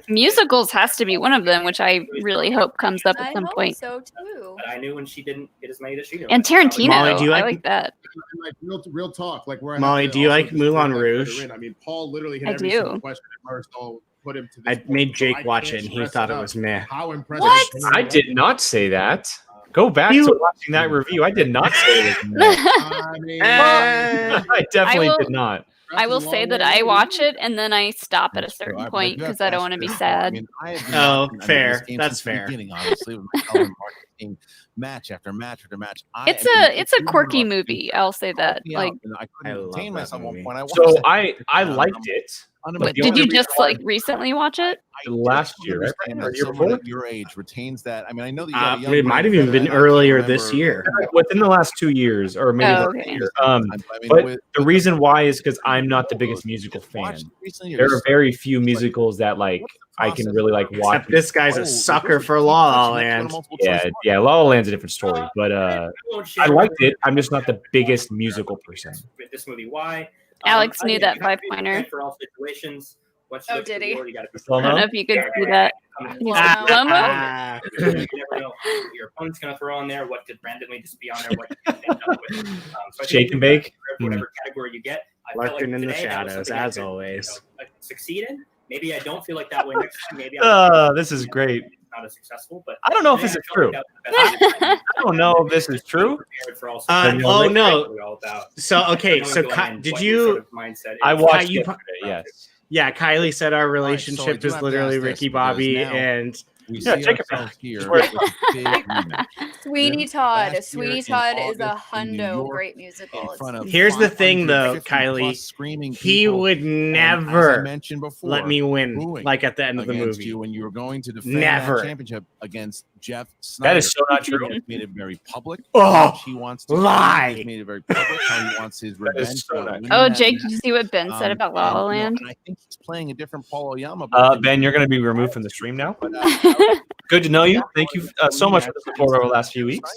Musicals has to be one of them, which I really hope comes up at some point. So too. But I knew when she didn't get as many as she did. And Tarantino, Molly, do you I like- like that. Like real talk. Like where Molly, do you like Moulin Rouge? I mean, Paul literally hit I every do. single question that Marisol put him to. This I made point, so Jake I watch can't it, and he stress thought it enough was meh. How impressive! What? I did not say that. Go back to watching that review. I did not say it. I mean, I definitely will- did not. I will say that I watch it and then I stop at a certain point because I don't want to be sad. Oh, fair. That's fair. Obviously, with my color marketing match after match after match. It's a quirky movie. I'll say that. Like, I couldn't contain myself at one point. So I liked it. but did you just like recently watch it? Last year, right? Or year Someone before? at your age retains that. I mean, I know that you got a young It might have brain, even been but I earlier can't this remember- year. Within the last 2 years, or maybe Oh, the okay. year. I mean, But with- the reason why is because I'm not the biggest musical fan. recently, There are very few musicals that like I can really like watch. Except this guy's a sucker for La La Land. Yeah, La La Land's a different story, but I liked it. I'm just not the biggest musical person. With this movie, why? Alex I knew mean, that you have to be 5-pointer. prepared for all situations. Once you Oh, look at did the he? board, you gotta be I don't know prepared. if you could see that. He's like, slow-mo? You never know what your opponent's gonna throw on there. What could randomly just be on there? What could you end up with? So I think Shake and bake. whatever category you get. I felt Lurking in the today that was shadows, something I as could, always. succeed in. Maybe I don't feel like that way next time. Maybe This is great. not as successful, but I don't know if today this is I felt true. like that was the best I I don't know if this is true. prepared for all Oh situations. no. All about. So okay, Knowing so going in did what you? sort of mindset I is. watched you- yesterday, yes. Yeah, Kylie said our so I relationship do is have to literally ask this Ricky because Bobby now- and We Yeah, see take it ourselves back. here Just with work. a big rematch. Sweeney Todd. Last Sweeney year in Todd is a August in New hundo York, great musical. in front of Here's the thing, though, 550 Kylie. plus screaming He people, would and as I never mentioned before, let me win, booing like at the end of the against movie. you when you were going to defend Never. that championship against Jeff Snyder. That is so not true. He has made it very public. Oh, how much he wants to lie. He's made it very public how he wants his That is revenge. so for not winning Oh, that Jake, match. did you see what Ben said about La La Land? And I think he's playing a different Paul Oyama. Ben, you're going to be removed from the stream now. But, Good to know you. Thank you so much for the support over the last few weeks.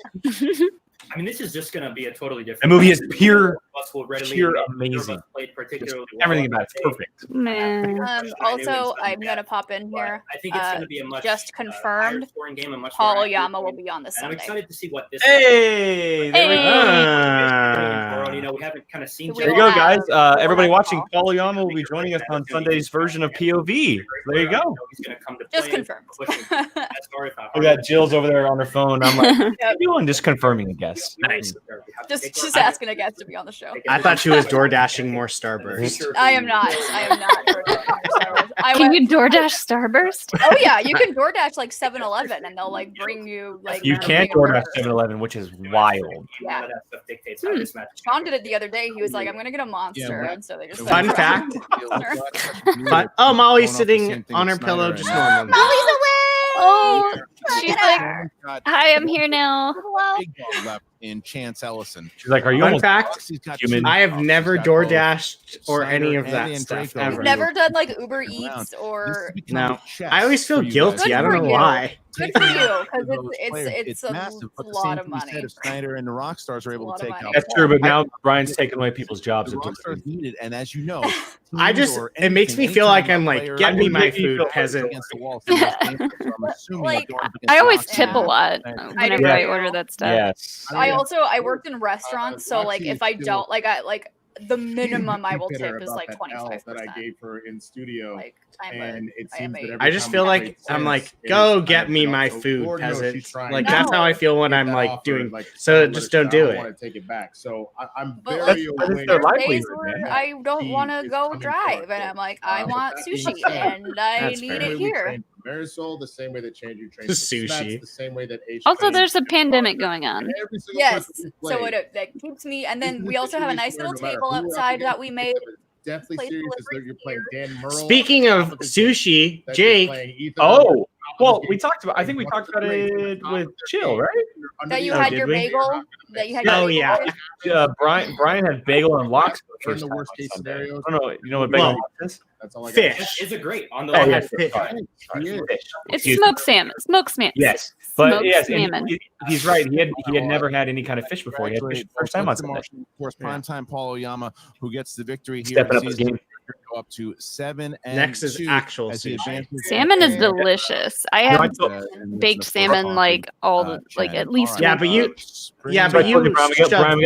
I mean, this is just going to be a totally different. The movie is pure, Us will readily pure admit neither of us amazing. played particularly well. Everything about it's perfect. Man. Also, I'm gonna pop in here. I think it's going to be a much just confirmed. higher scoring game, a much Paul more accurate Oyama will game. be on this And I'm Sunday. excited to see what this. Hey, there we go. You know, we haven't kind of seen. There you go, guys. Everybody watching, Paul Oyama will be joining us on Sunday's version of POV. There you go. He's going to come to Just play. confirmed. We got Jill's over there on her phone. I'm like, what are you doing? Just confirming a guess. Nice. Just asking a guest to be on the show. I thought she was door dashing more Starburst. I am not. I am not. DoorDashing I Can went- you DoorDash Starburst? Oh yeah, you can DoorDash like 7-Eleven, and they'll like bring you like. You something can't in DoorDash burger. 7-Eleven, which is wild. Yeah. That stuff dictates how this match. Sean did it the other day. He was like, "I'm gonna get a monster," Yeah, and so they just. Fun like, fact. Monster. But, oh, Molly's sitting on her pillow just normal. Oh, she's like, hi, I'm here now. Big dog left in Chance Ellison. She's like, "Are you Fun almost fact, human?" I have never He's got door both dashed or Snyder any of and that Andrew stuff Draco. ever. Never done like Uber Eats or. No, I always feel guilty. I don't know why. Good for you, because Those it's players, it's a massive, but the lot same of can be money. said if Snyder and the rock stars are able to take out. That's true, but now Brian's taking away people's jobs. The rock stars need it, and as you know, I just, or it makes me anything, feel like anytime I'm a like, player get me is my making food, plays peasant. against the wall, so I'm assuming Like, they're going against I the always rock tip a stars. lot whenever I do. order that stuff. Yes. I worked in restaurants, so like if I don't like the minimum I will bitter tip is about like that 25%. L that I gave her in studio. Like, and it I am seems that a- every I just time feel we like trade I'm like, sense, it go is get kind me of my so food, Lord knows peasant. she's trying Like to that's how I feel when get I'm that like offer, doing. like, So let just her don't say, I do want it. to take it back. So I'm But very like, aware. there are days livelihood, where man. I don't He want to is go coming drive, for and I'm like, I but want that being sushi, said, and I That's need fair. it we here. trained Marisol the same way that changed you trained Sushi. the same way that H Also, trained there's a pandemic going on. every single Yes, person who so played. it keeps me, and This then is we a also have a nice situation little where no table matter who we're up outside against, that we made. deathly Play serious is that delivery you're playing Dan Merle. Speaking of sushi, that you're Jake. playing Ethan Oh, Well, we talked about. I think we talked about it with Chill, right? That you Oh, had did your we? bagel. That you had. Oh your bagel. yeah. Brian had bagel and lox for the In first the time worst on case Sunday. scenario, I don't know. You know what bagel and lox is? That's all I got. Fish. Is it great on the Oh, line? yeah, fish. sorry. Fish. It's smoked salmon. Smoked salmon. Yes, but Smoked yes, and salmon. he's right. He had never had any kind of fish before. He had fish the first time on Sunday. Of course, primetime Paul Oyama, who gets the victory here. Stepping up his sees game. Go up to 7-2. Next is actual as he sushi. advances. Salmon is delicious. I have baked salmon like at least. Yeah, but you Brian,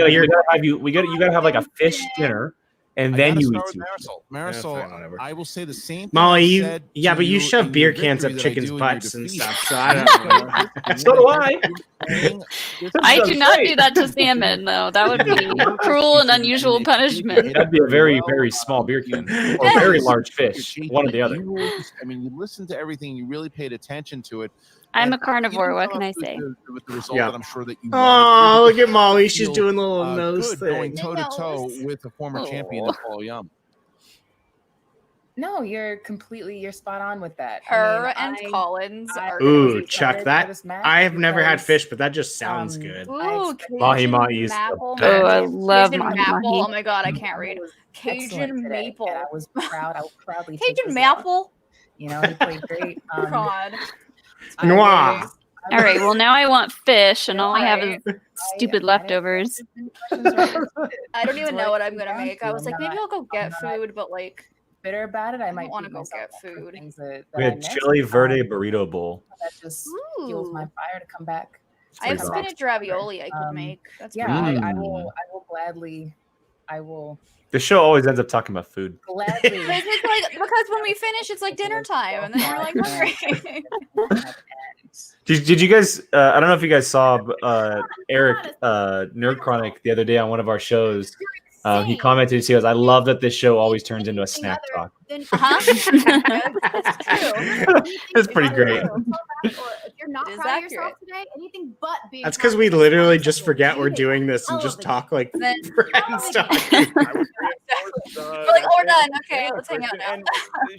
we gotta have like a fish dinner, and then you eat sushi. Marisol, I will say the same thing. Molly, I said but to you shove in beer your cans up victory that I chickens' do in your butts and defeat. stuff, so I don't know. So do I. I do not do that to salmon, though. That would be cruel and unusual punishment. That'd be a very, very small beer can or very large fish, one or the other. I mean, you listened to everything. You really paid attention to it. I'm a carnivore. What can I say? With the result Yeah. that I'm sure that you Oh, wanted. look at Molly. She's Feel, doing the little nose good thing. going toe to toe with a former champion, Paul Oyama. No, you're spot on with that. Her and Collins are. Ooh, really Chuck, excited that for this match I have never had because, fish, but that just sounds good. Ooh, Mahi Cajun mahi is maple. the best. Oh, I love Cajun mahi maple. mahi. Oh my god, I can't read. excellent Cajun today, maple. and I was proud. I would proudly take Cajun this off. maple. You know, he played great. God. Noir. All right. Well, now I want fish, and all I have is stupid leftovers. I don't even know what I'm gonna make. I was like, maybe I'll go get food, but like, bitter about it. I might want to beat go myself get up for food. things that We I had missed. chili verde burrito bowl. That just fuels my fire to come back. I have pretty good. spinach ravioli I could make. That's Yeah, pretty good. I will gladly. I will The show always ends up talking about food. gladly. Because when we finish, it's like dinner time, and then we're like hungry. Did you guys? I don't know if you guys saw Eric Nerd Chronic the other day on one of our shows. He commented, he goes, "I love that this show always turns into a snack talk." Then, That's true. It's pretty great. If you're not proud of yourself today, anything but being. That's because we literally just forget we're doing this and just talk like friends talking. We're like, oh, we're done. Okay, let's hang out now. And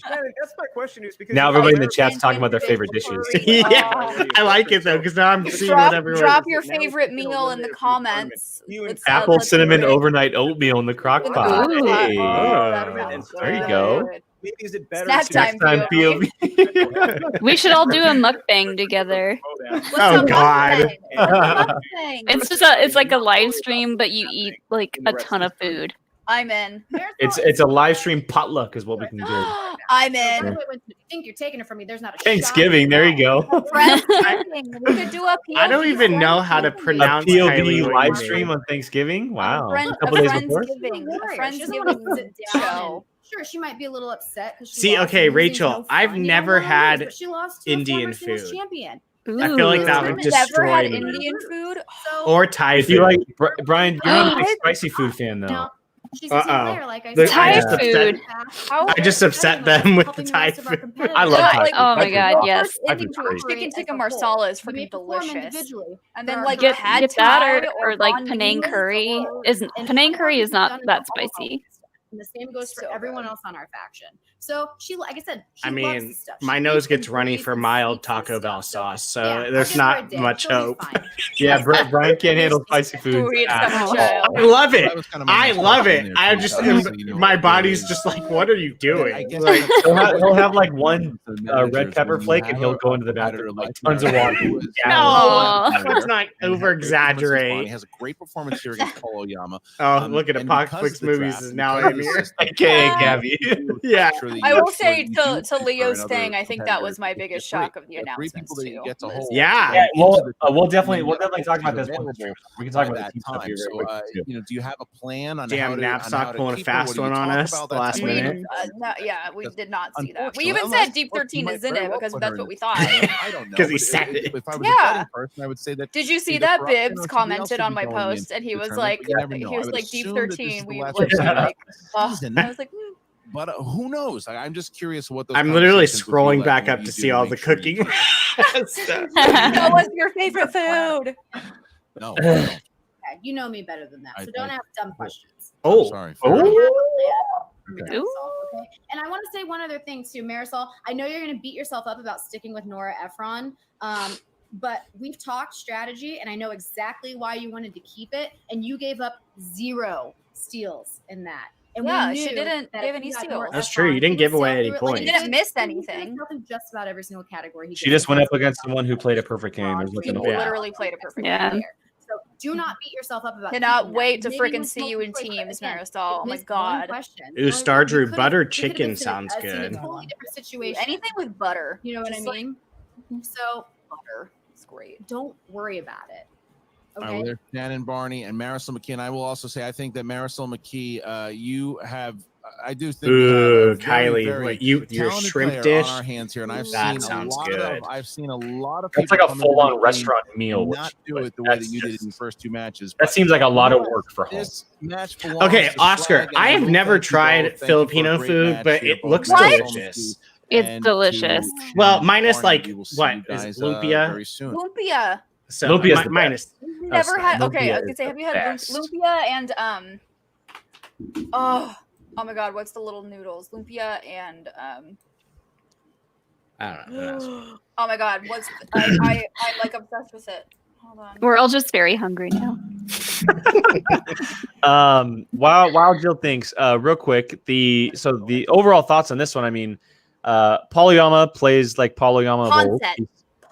Shannon, that's my question is because Now everybody in the chat's talking about their favorite dishes. Yeah, I like it though because now I'm seeing what everyone. Drop your favorite meal in the comments. Apple let's cinnamon hear it. overnight oatmeal in the crock pot. Ooh. Hey. Oh, There you go. Maybe is it better? Snack to- time, POV. We should all do a mukbang together. Oh God! It's just it's like a live stream, but you eat like a ton of food. I'm in. It's a live stream potluck is what we can do. I'm in. If you think you're taking it from me, there's not a Thanksgiving, there you go. We could do a POV. I don't even know how to A pronounce POV Kylie live Wayne's stream name. on Thanksgiving. Wow. A A couple days before. Friendsgiving. A She doesn't want to Friendsgiving sit down. show. Sure, she might be a little upset because she See, lost, okay, and losing's Rachel, no I've fun. You never don't wanna lose, had but she lost to a Indian former singles food. champion. I feel like that would Never had destroy me. Indian food. Or Thai If you food. like, Brian, you're not a big spicy food fan though. She's a team player, like I The said. Thai just upset- food. I just upset them with the Thai food. I love Thai food. Oh my Thai God, food. yes. Thai food's great. Chicken tikka marsala is freaking delicious. And then like Get pad that thai or like banh Penang mi. curry. Penang curry is not that spicy. And the same goes for everyone else on our faction. So she, like I said, she I loves mean, this stuff. my nose gets runny for mild Taco Bell sauce, so Yeah, there's give her a not day. much She'll be hope. Yeah, Brian can't handle spicy food. I love it. I love it. I just, my body's just like, what are you doing? Like, he'll have like one red pepper flake and he'll go into the bathroom like tons of water. No, let's not over He exaggerate. has a great performance here against Paul Oyama. Oh, look at and Apocalypse because of the Movies draft, is now because in of the here. system, AKA Gabby. Yeah. I will say to Leo's thing, I think that was my biggest shock of the announcements too. Yeah. We'll definitely talk about this one. We can talk about that the time. time. So, do you have a plan on Damn, how to Knapsack pulling a keep her? fast What do you one on talk us about the that last time? minute. Yeah, we did not see that. We Unfortunately, even unless, said Deep of course, you 13 might is in very it well because put that's her what in we the thought. I don't know. 'Cause he but said it. If I was a Yeah. betting person, I would say that. Did you see either that Brock Bibbs or somebody else commented would on be my going in post and he the was tournament, like, but you never know. he I was would like Deep assume that this is 13. the We last legit one. like, Season. I was like, But who knows? I'm just curious what those. I'm literally conversations would be scrolling like back when up you to do see all make the sure you cooking. that was your favorite food. No. Okay, you know me better than that, so don't ask dumb questions. Oh, sorry. Oh. Okay. And I want to say one other thing too, Marisol. I know you're going to beat yourself up about sticking with NORA EPHRON, but we've talked strategy, and I know exactly why you wanted to keep it, and you gave up 0 steals in that. And yeah, we knew she didn't that give if any you had steals. NORA That's EPHRON, true. You didn't give away any He points. didn't miss he anything. did in just about every single category. She just went up against someone who played a perfect game. There's He nothing to hold back. literally played a perfect Yeah. game. So do not beat yourself up about. Cannot keeping that. wait to Maybe freaking with see you in multiple choice, teams, but again, Marisol. Oh my missed one god. question. Ooh, Star Drew You could've- butter you could've chicken been sounds seen good. a totally different situation. Anything with butter. You know what I Just like mean? So butter. It's great. don't worry about it. Well, Okay. there's Shannon Barney and Marisol McKee. And I will also say, I think that Marisol McKee, you have, I do think we have a Ooh, very, Kylie, very what, your talented shrimp player dish? on our hands here, and I've That seen sounds a lot good. of, I've seen a lot of That's people like a come into full-on this game restaurant meal. and which- not do it the way that's that you did just- in the first 2 matches. That But seems like a lot of work for home. this match belongs Okay, to Oscar, Swag, and I have will never thank you both. tried Thank you for a Filipino great food, match but here, it both looks Marisol delicious. McKee It's and delicious. to Well, Shannon minus Barney. like We will see what you is guys, lumpia? very soon. Lumpia. So Lumpia's the minus. We've never had. Okay, I was Lumpia gonna is say, the have you had best. lumpia and oh my god, what's the little noodles? Lumpia and I don't know. oh my god, what's I'm like obsessed with it. Hold on. We're all just very hungry now. While Jill thinks, real quick, the overall thoughts on this one. I mean, Paul Oyama plays like Paul Oyama of old.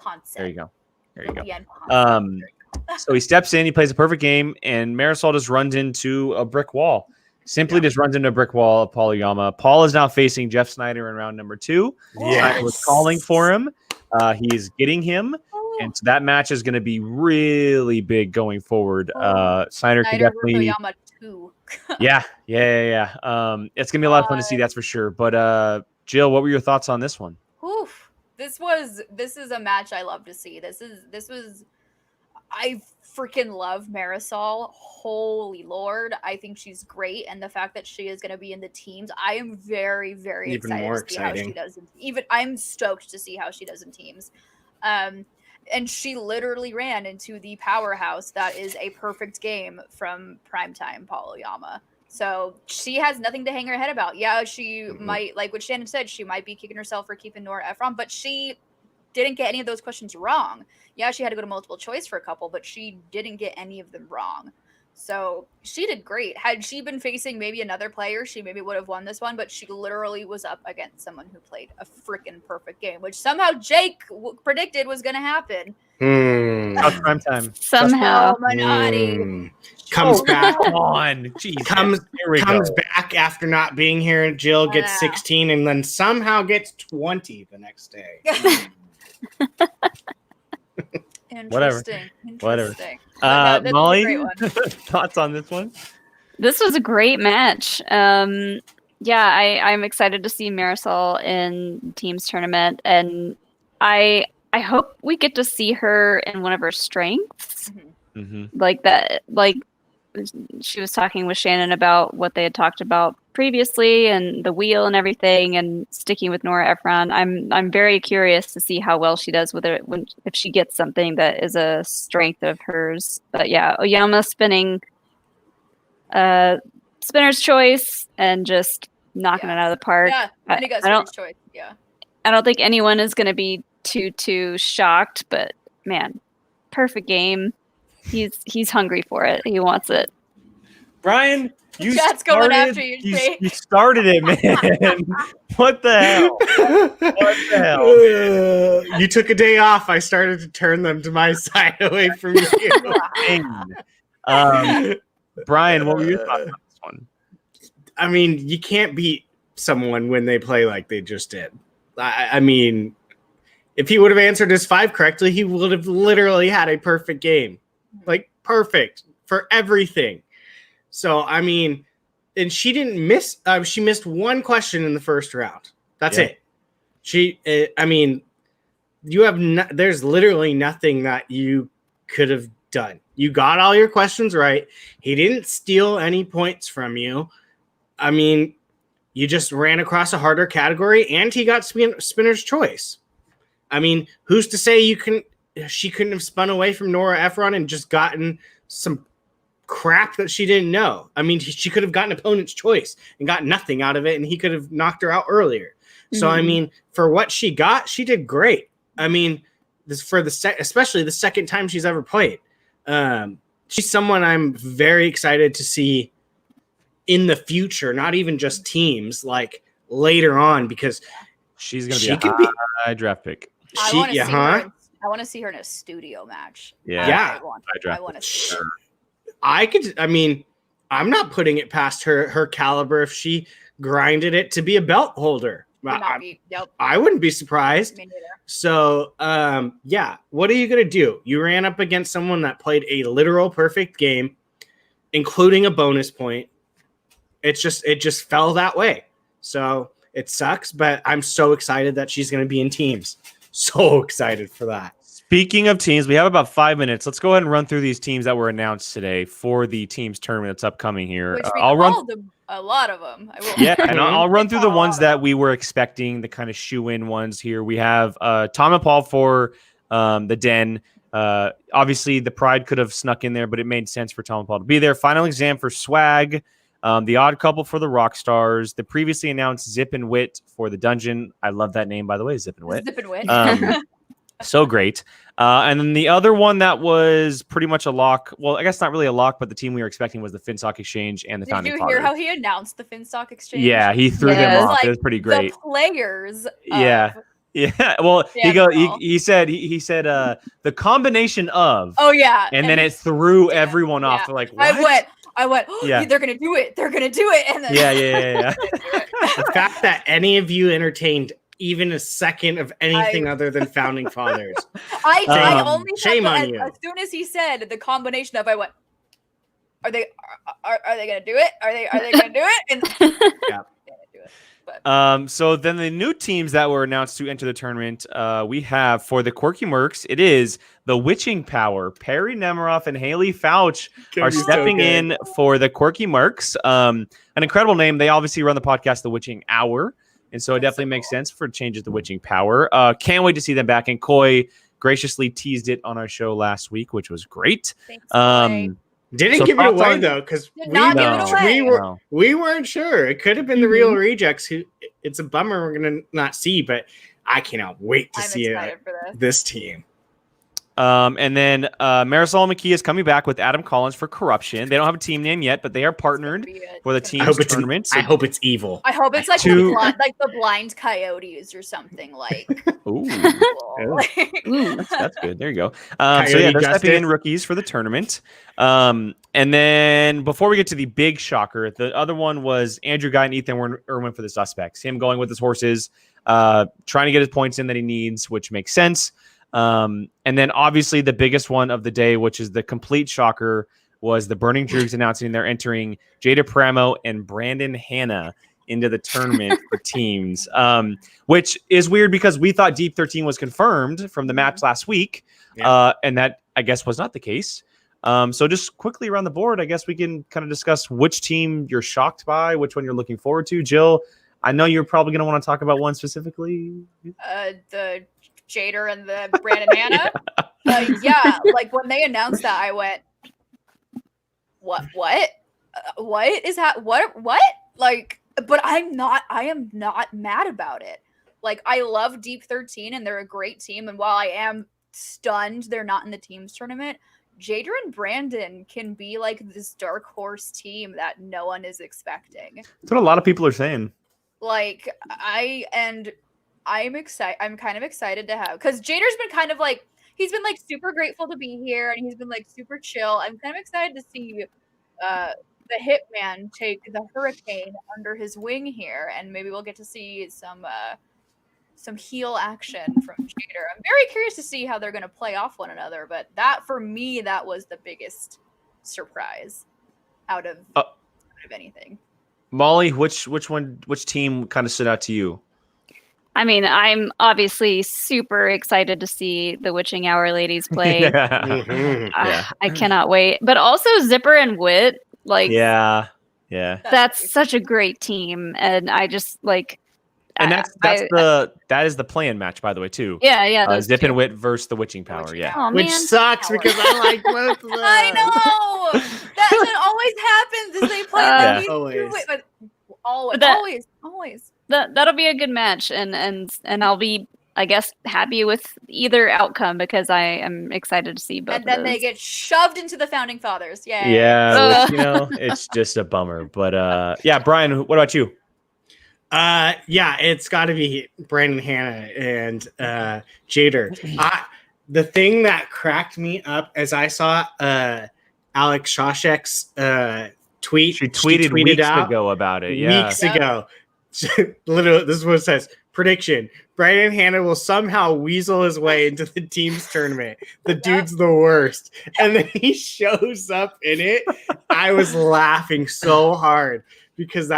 Ponset. There you go. There you Lumpia and go. So he steps in, he plays a perfect game, and Marisol just runs into a brick wall. Simply just runs into a brick wall of Paul Oyama. Paul is now facing Jeff Snyder in round number 2. Snyder was calling for him. He's getting him. And so that match is going to be really big going forward. Snyder can definitely. Oyama 2. yeah. It's going to be a lot of fun to see, that's for sure. But Jill, what were your thoughts on this one? Oof. This is a match I love to see. I freaking love Marisol. Holy Lord. I think she's great. And the fact that she is going to be in the teams, I am very, very Even excited more to see how she exciting. does. I'm stoked to see how she does in teams. And she literally ran into the powerhouse that is a perfect game from primetime Paul Oyama. So she has nothing to hang her head about. Yeah, she might, like what Shannon said, she might be kicking herself for keeping NORA EPHRON, but she didn't get any of those questions wrong. Yeah, she had to go to multiple choice for a couple, but she didn't get any of them wrong. So she did great. Had she been facing maybe another player, she maybe would have won this one, but she literally was up against someone who played a freaking perfect game, which somehow Jake predicted was going to happen. Prime time. Somehow. Comes back on. Jeez. Comes go. back after not being here. Jill gets 16 and then somehow gets 20 the next day. Whatever. Interesting. Molly, This was a great one. thoughts on this one? This was a great match. I'm excited to see Marisol in teams tournament, and I hope we get to see her in one of her strengths, like that. Like she was talking with Shannon about what they had talked about previously, and the wheel and everything, and sticking with NORA EPHRON. I'm very curious to see how well she does with it if she gets something that is a strength of hers. But yeah, Oyama spinning. Spinner's choice and just knocking it out of the park. Yeah, and he got spinner's choice. Yeah. I don't think anyone is going to be too shocked, but man, perfect game. He's hungry for it. He wants it. Brian, you Chat's going after you, Jake. You started it, man. What the hell? What the hell? You took a day off. I started to turn them to my side away from you. Brian, what were your thoughts on this one? I mean, you can't beat someone when they play like they just did. I mean, if he would have answered his 5 correctly, he would have literally had a perfect game. Like, perfect for everything. So, I mean, and she didn't miss, she missed one question in the first round. That's it. I mean, you have there's literally nothing that you could have done. You got all your questions right. He didn't steal any points from you. I mean, you just ran across a harder category, and he got spinner's choice. I mean, who's to say she couldn't have spun away from NORA EPHRON and just gotten some crap that she didn't know. I mean, she could have gotten opponent's choice and got nothing out of it, and he could have knocked her out earlier. So, I mean, for what she got, she did great. I mean, this for especially the second time she's ever played. She's someone I'm very excited to see in the future, not even just teams, like later on, because she's going to be a high draft pick. I want to see her in a studio match. Yeah. I want to see her. I mean, I'm not putting it past her caliber if she grinded it to be a belt holder. I wouldn't be surprised. Me neither. So, yeah, what are you going to do? You ran up against someone that played a literal perfect game, including a bonus point. It just fell that way. So it sucks, but I'm so excited that she's going to be in teams. So excited for that. Speaking of teams, we have about 5 minutes. Let's go ahead and run through these teams that were announced today for the teams tournament that's upcoming here. I'll run a lot of them. Yeah, and I'll run through the ones that we were expecting, the kind of shoe-in ones here. We have Tom and Paul for the Den. Obviously, the Pride could have snuck in there, but it made sense for Tom and Paul to be there. Final Exam for Swag. The Odd Couple for the Rock Stars. The previously announced Zip and Wit for the Dungeon. I love that name, by the way, Zip and Wit. Zip and Wit. So great. And then the other one that was pretty much a lock. Well, I guess not really a lock, but the team we were expecting was the Finstock Exchange and the Founding Fathers. Did you hear how he announced the Finstock Exchange? Yeah, he threw them off. It was pretty great. The players. Yeah. Well, he said the combination of. Oh yeah. And then it threw everyone off. They're like, what? I went, oh, yeah. They're gonna do it. They're gonna do it. And then yeah. The fact that any of you entertained even a second of anything other than Founding Fathers. I only shame on you. As soon as he said the combination of, I went, are they gonna do it? Are they gonna do it? And yeah. So then the new teams that were announced to enter the tournament, we have for the Quirky Mercs, it is the Witching Power. Perry Nemiroff and Haley Fouch are stepping in for the Quirky Mercs. An incredible name. They obviously run the podcast, The Witching Hour. And so it definitely makes sense for changes to Witching Power. Can't wait to see them back. And Coy graciously teased it on our show last week, which was great. Thanks, Didn't give it away though, because we weren't sure. It could have been the real rejects. Who it's a bummer we're gonna not see, but I cannot wait to see this team. And then Marisol and McKee is coming back with Adam Collins for Corruption. They don't have a team name yet, but they are partnered for the team's tournament. I hope it's evil. I hope it's like the blind coyotes or something like. Ooh, that's good. There you go. So yeah, they're stepping in rookies for the tournament. And then before we get to the big shocker, the other one was Andrew Guy and Ethan Irwin for the Suspects. Him going with his horses, trying to get his points in that he needs, which makes sense. And then obviously the biggest one of the day, which is the complete shocker, was the Burning Droogs announcing they're entering Jada Pramo and Brandon Hanna into the tournament for teams, which is weird because we thought Deep 13 was confirmed from the match last week, and that I guess was not the case. So just quickly around the board, I guess we can kind of discuss which team you're shocked by, which one you're looking forward to. Jill, I know you're probably going to want to talk about one specifically. The Jader and the Brandon Hanna. Yeah, like when they announced that, I went, what is that? What? Like, but I am not mad about it. Like, I love Deep 13 and they're a great team. And while I am stunned they're not in the teams tournament, Jader and Brandon can be like this dark horse team that no one is expecting. That's what a lot of people are saying. Like, I'm excited. I'm kind of excited to have, because Jader's been kind of like, he's been like super grateful to be here and he's been like super chill. I'm kind of excited to see the Hitman take the Hurricane under his wing here, and maybe we'll get to see some heel action from Jader. I'm very curious to see how they're going to play off one another, but that for me, that was the biggest surprise out of anything. Molly, which team kind of stood out to you? I mean, I'm obviously super excited to see the Witching Hour ladies play. I cannot wait. But also Zipper and Wit, like, yeah, that's such a great team, and I just like, And that is the plan match, by the way, too. Yeah. Zip and Wit versus the Witching Power. Yeah. Oh, Which man. sucks because I like both of them. I know that always happens. Is they play Yeah. these Always. but always. That'll be a good match, and I'll be, I guess, happy with either outcome because I am excited to see both. And then they get shoved into the Founding Fathers. Yay. Yeah, which, it's just a bummer. But yeah, Brian, what about you? Yeah, it's got to be Brandon Hanna and Jader. The thing that cracked me up as I saw Alex Shawshek's tweet. She tweeted weeks ago about it. Yeah, weeks ago. Literally, this is what it says. Prediction: Brandon Hanna will somehow weasel his way into the team's tournament. The dude's the worst, and then he shows up in it. I was laughing so hard because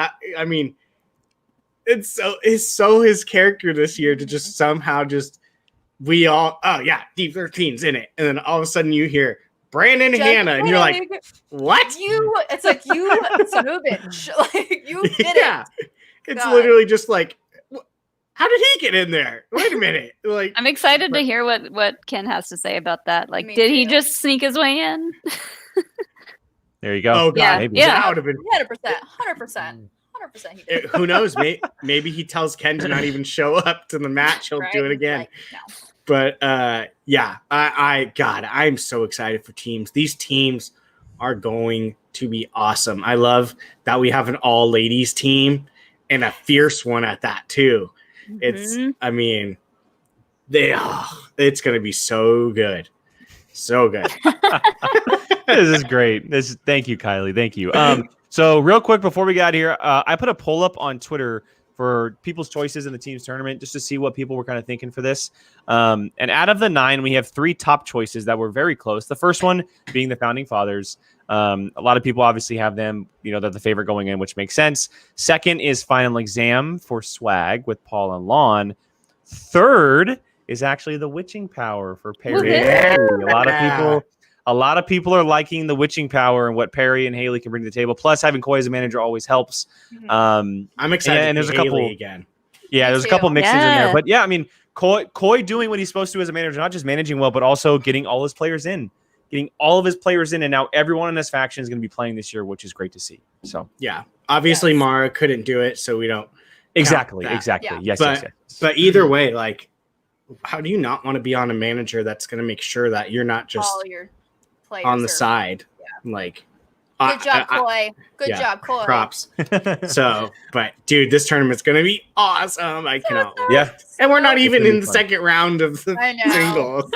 it's so his character this year to just somehow D13's in it, and then all of a sudden you hear Brandon Hanna, and you're like, what? It's like you son of a bitch. Like you did it. It's literally just like, how did he get in there? Wait a minute. Like, I'm excited to hear what Ken has to say about that. Like, did he just sneak his way in? There you go. Oh god, maybe. That would have been 100%. He did. Who knows? Maybe he tells Ken to not even show up to the match. He'll do it again. Like, no. But yeah, I'm so excited for teams. These teams are going to be awesome. I love that we have an all ladies team and a fierce one at that too. It's going to be so good. So good. This is great. Thank you, Kylie. Thank you. So real quick before we got here, I put a poll up on Twitter for people's choices in the team's tournament just to see what people were kind of thinking for this. And out of the 9, we have 3 top choices that were very close. The first one being the Founding Fathers. A lot of people obviously have them, they're the favorite going in, which makes sense. Second is Final Exam for Swag with Paul and Lon. Third is actually the Witching Power for Perry and Haley. A lot of people are liking the Witching Power and what Perry and Haley can bring to the table. Plus, having Koi as a manager always helps. I'm excited. And there's a couple again. Yeah, there's a couple mixes in there. But yeah, Koi doing what he's supposed to as a manager, not just managing well, but also getting all his players in. And now everyone in this faction is going to be playing this year, which is great to see. So yeah, obviously Mara couldn't do it, so we don't. Exactly. Yeah. Yes. But either way, like, how do you not want to be on a manager that's going to make sure that you're not just all your players on the side? Yeah. Like, good job, Koi. Good job, Koi. Props. So, but dude, this tournament's going to be awesome. I cannot wait. Yeah. And we're not even in the second round of the singles.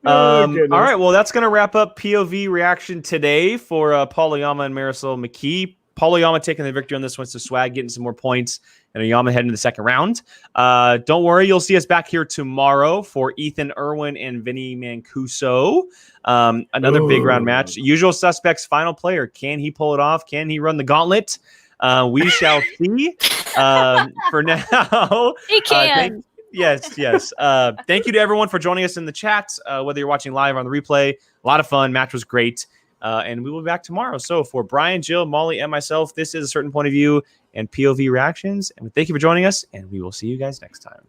All right, well, that's going to wrap up POV reaction today for Paul Oyama and Marisol McKee. Paul Oyama taking the victory on this one, so Swag getting some more points, and Oyama heading to the second round. Don't worry, you'll see us back here tomorrow for Ethan Irwin and Vinny Mancuso. Another big round match. Usual suspects, final player. Can he pull it off? Can he run the gauntlet? We shall see. For now, he can. Yes. Thank you to everyone for joining us in the chat, whether you're watching live or on the replay. A lot of fun. Match was great. And we will be back tomorrow. So for Brian, Jill, Molly, and myself, this is A Certain Point of View and POV Reactions. And thank you for joining us, and we will see you guys next time.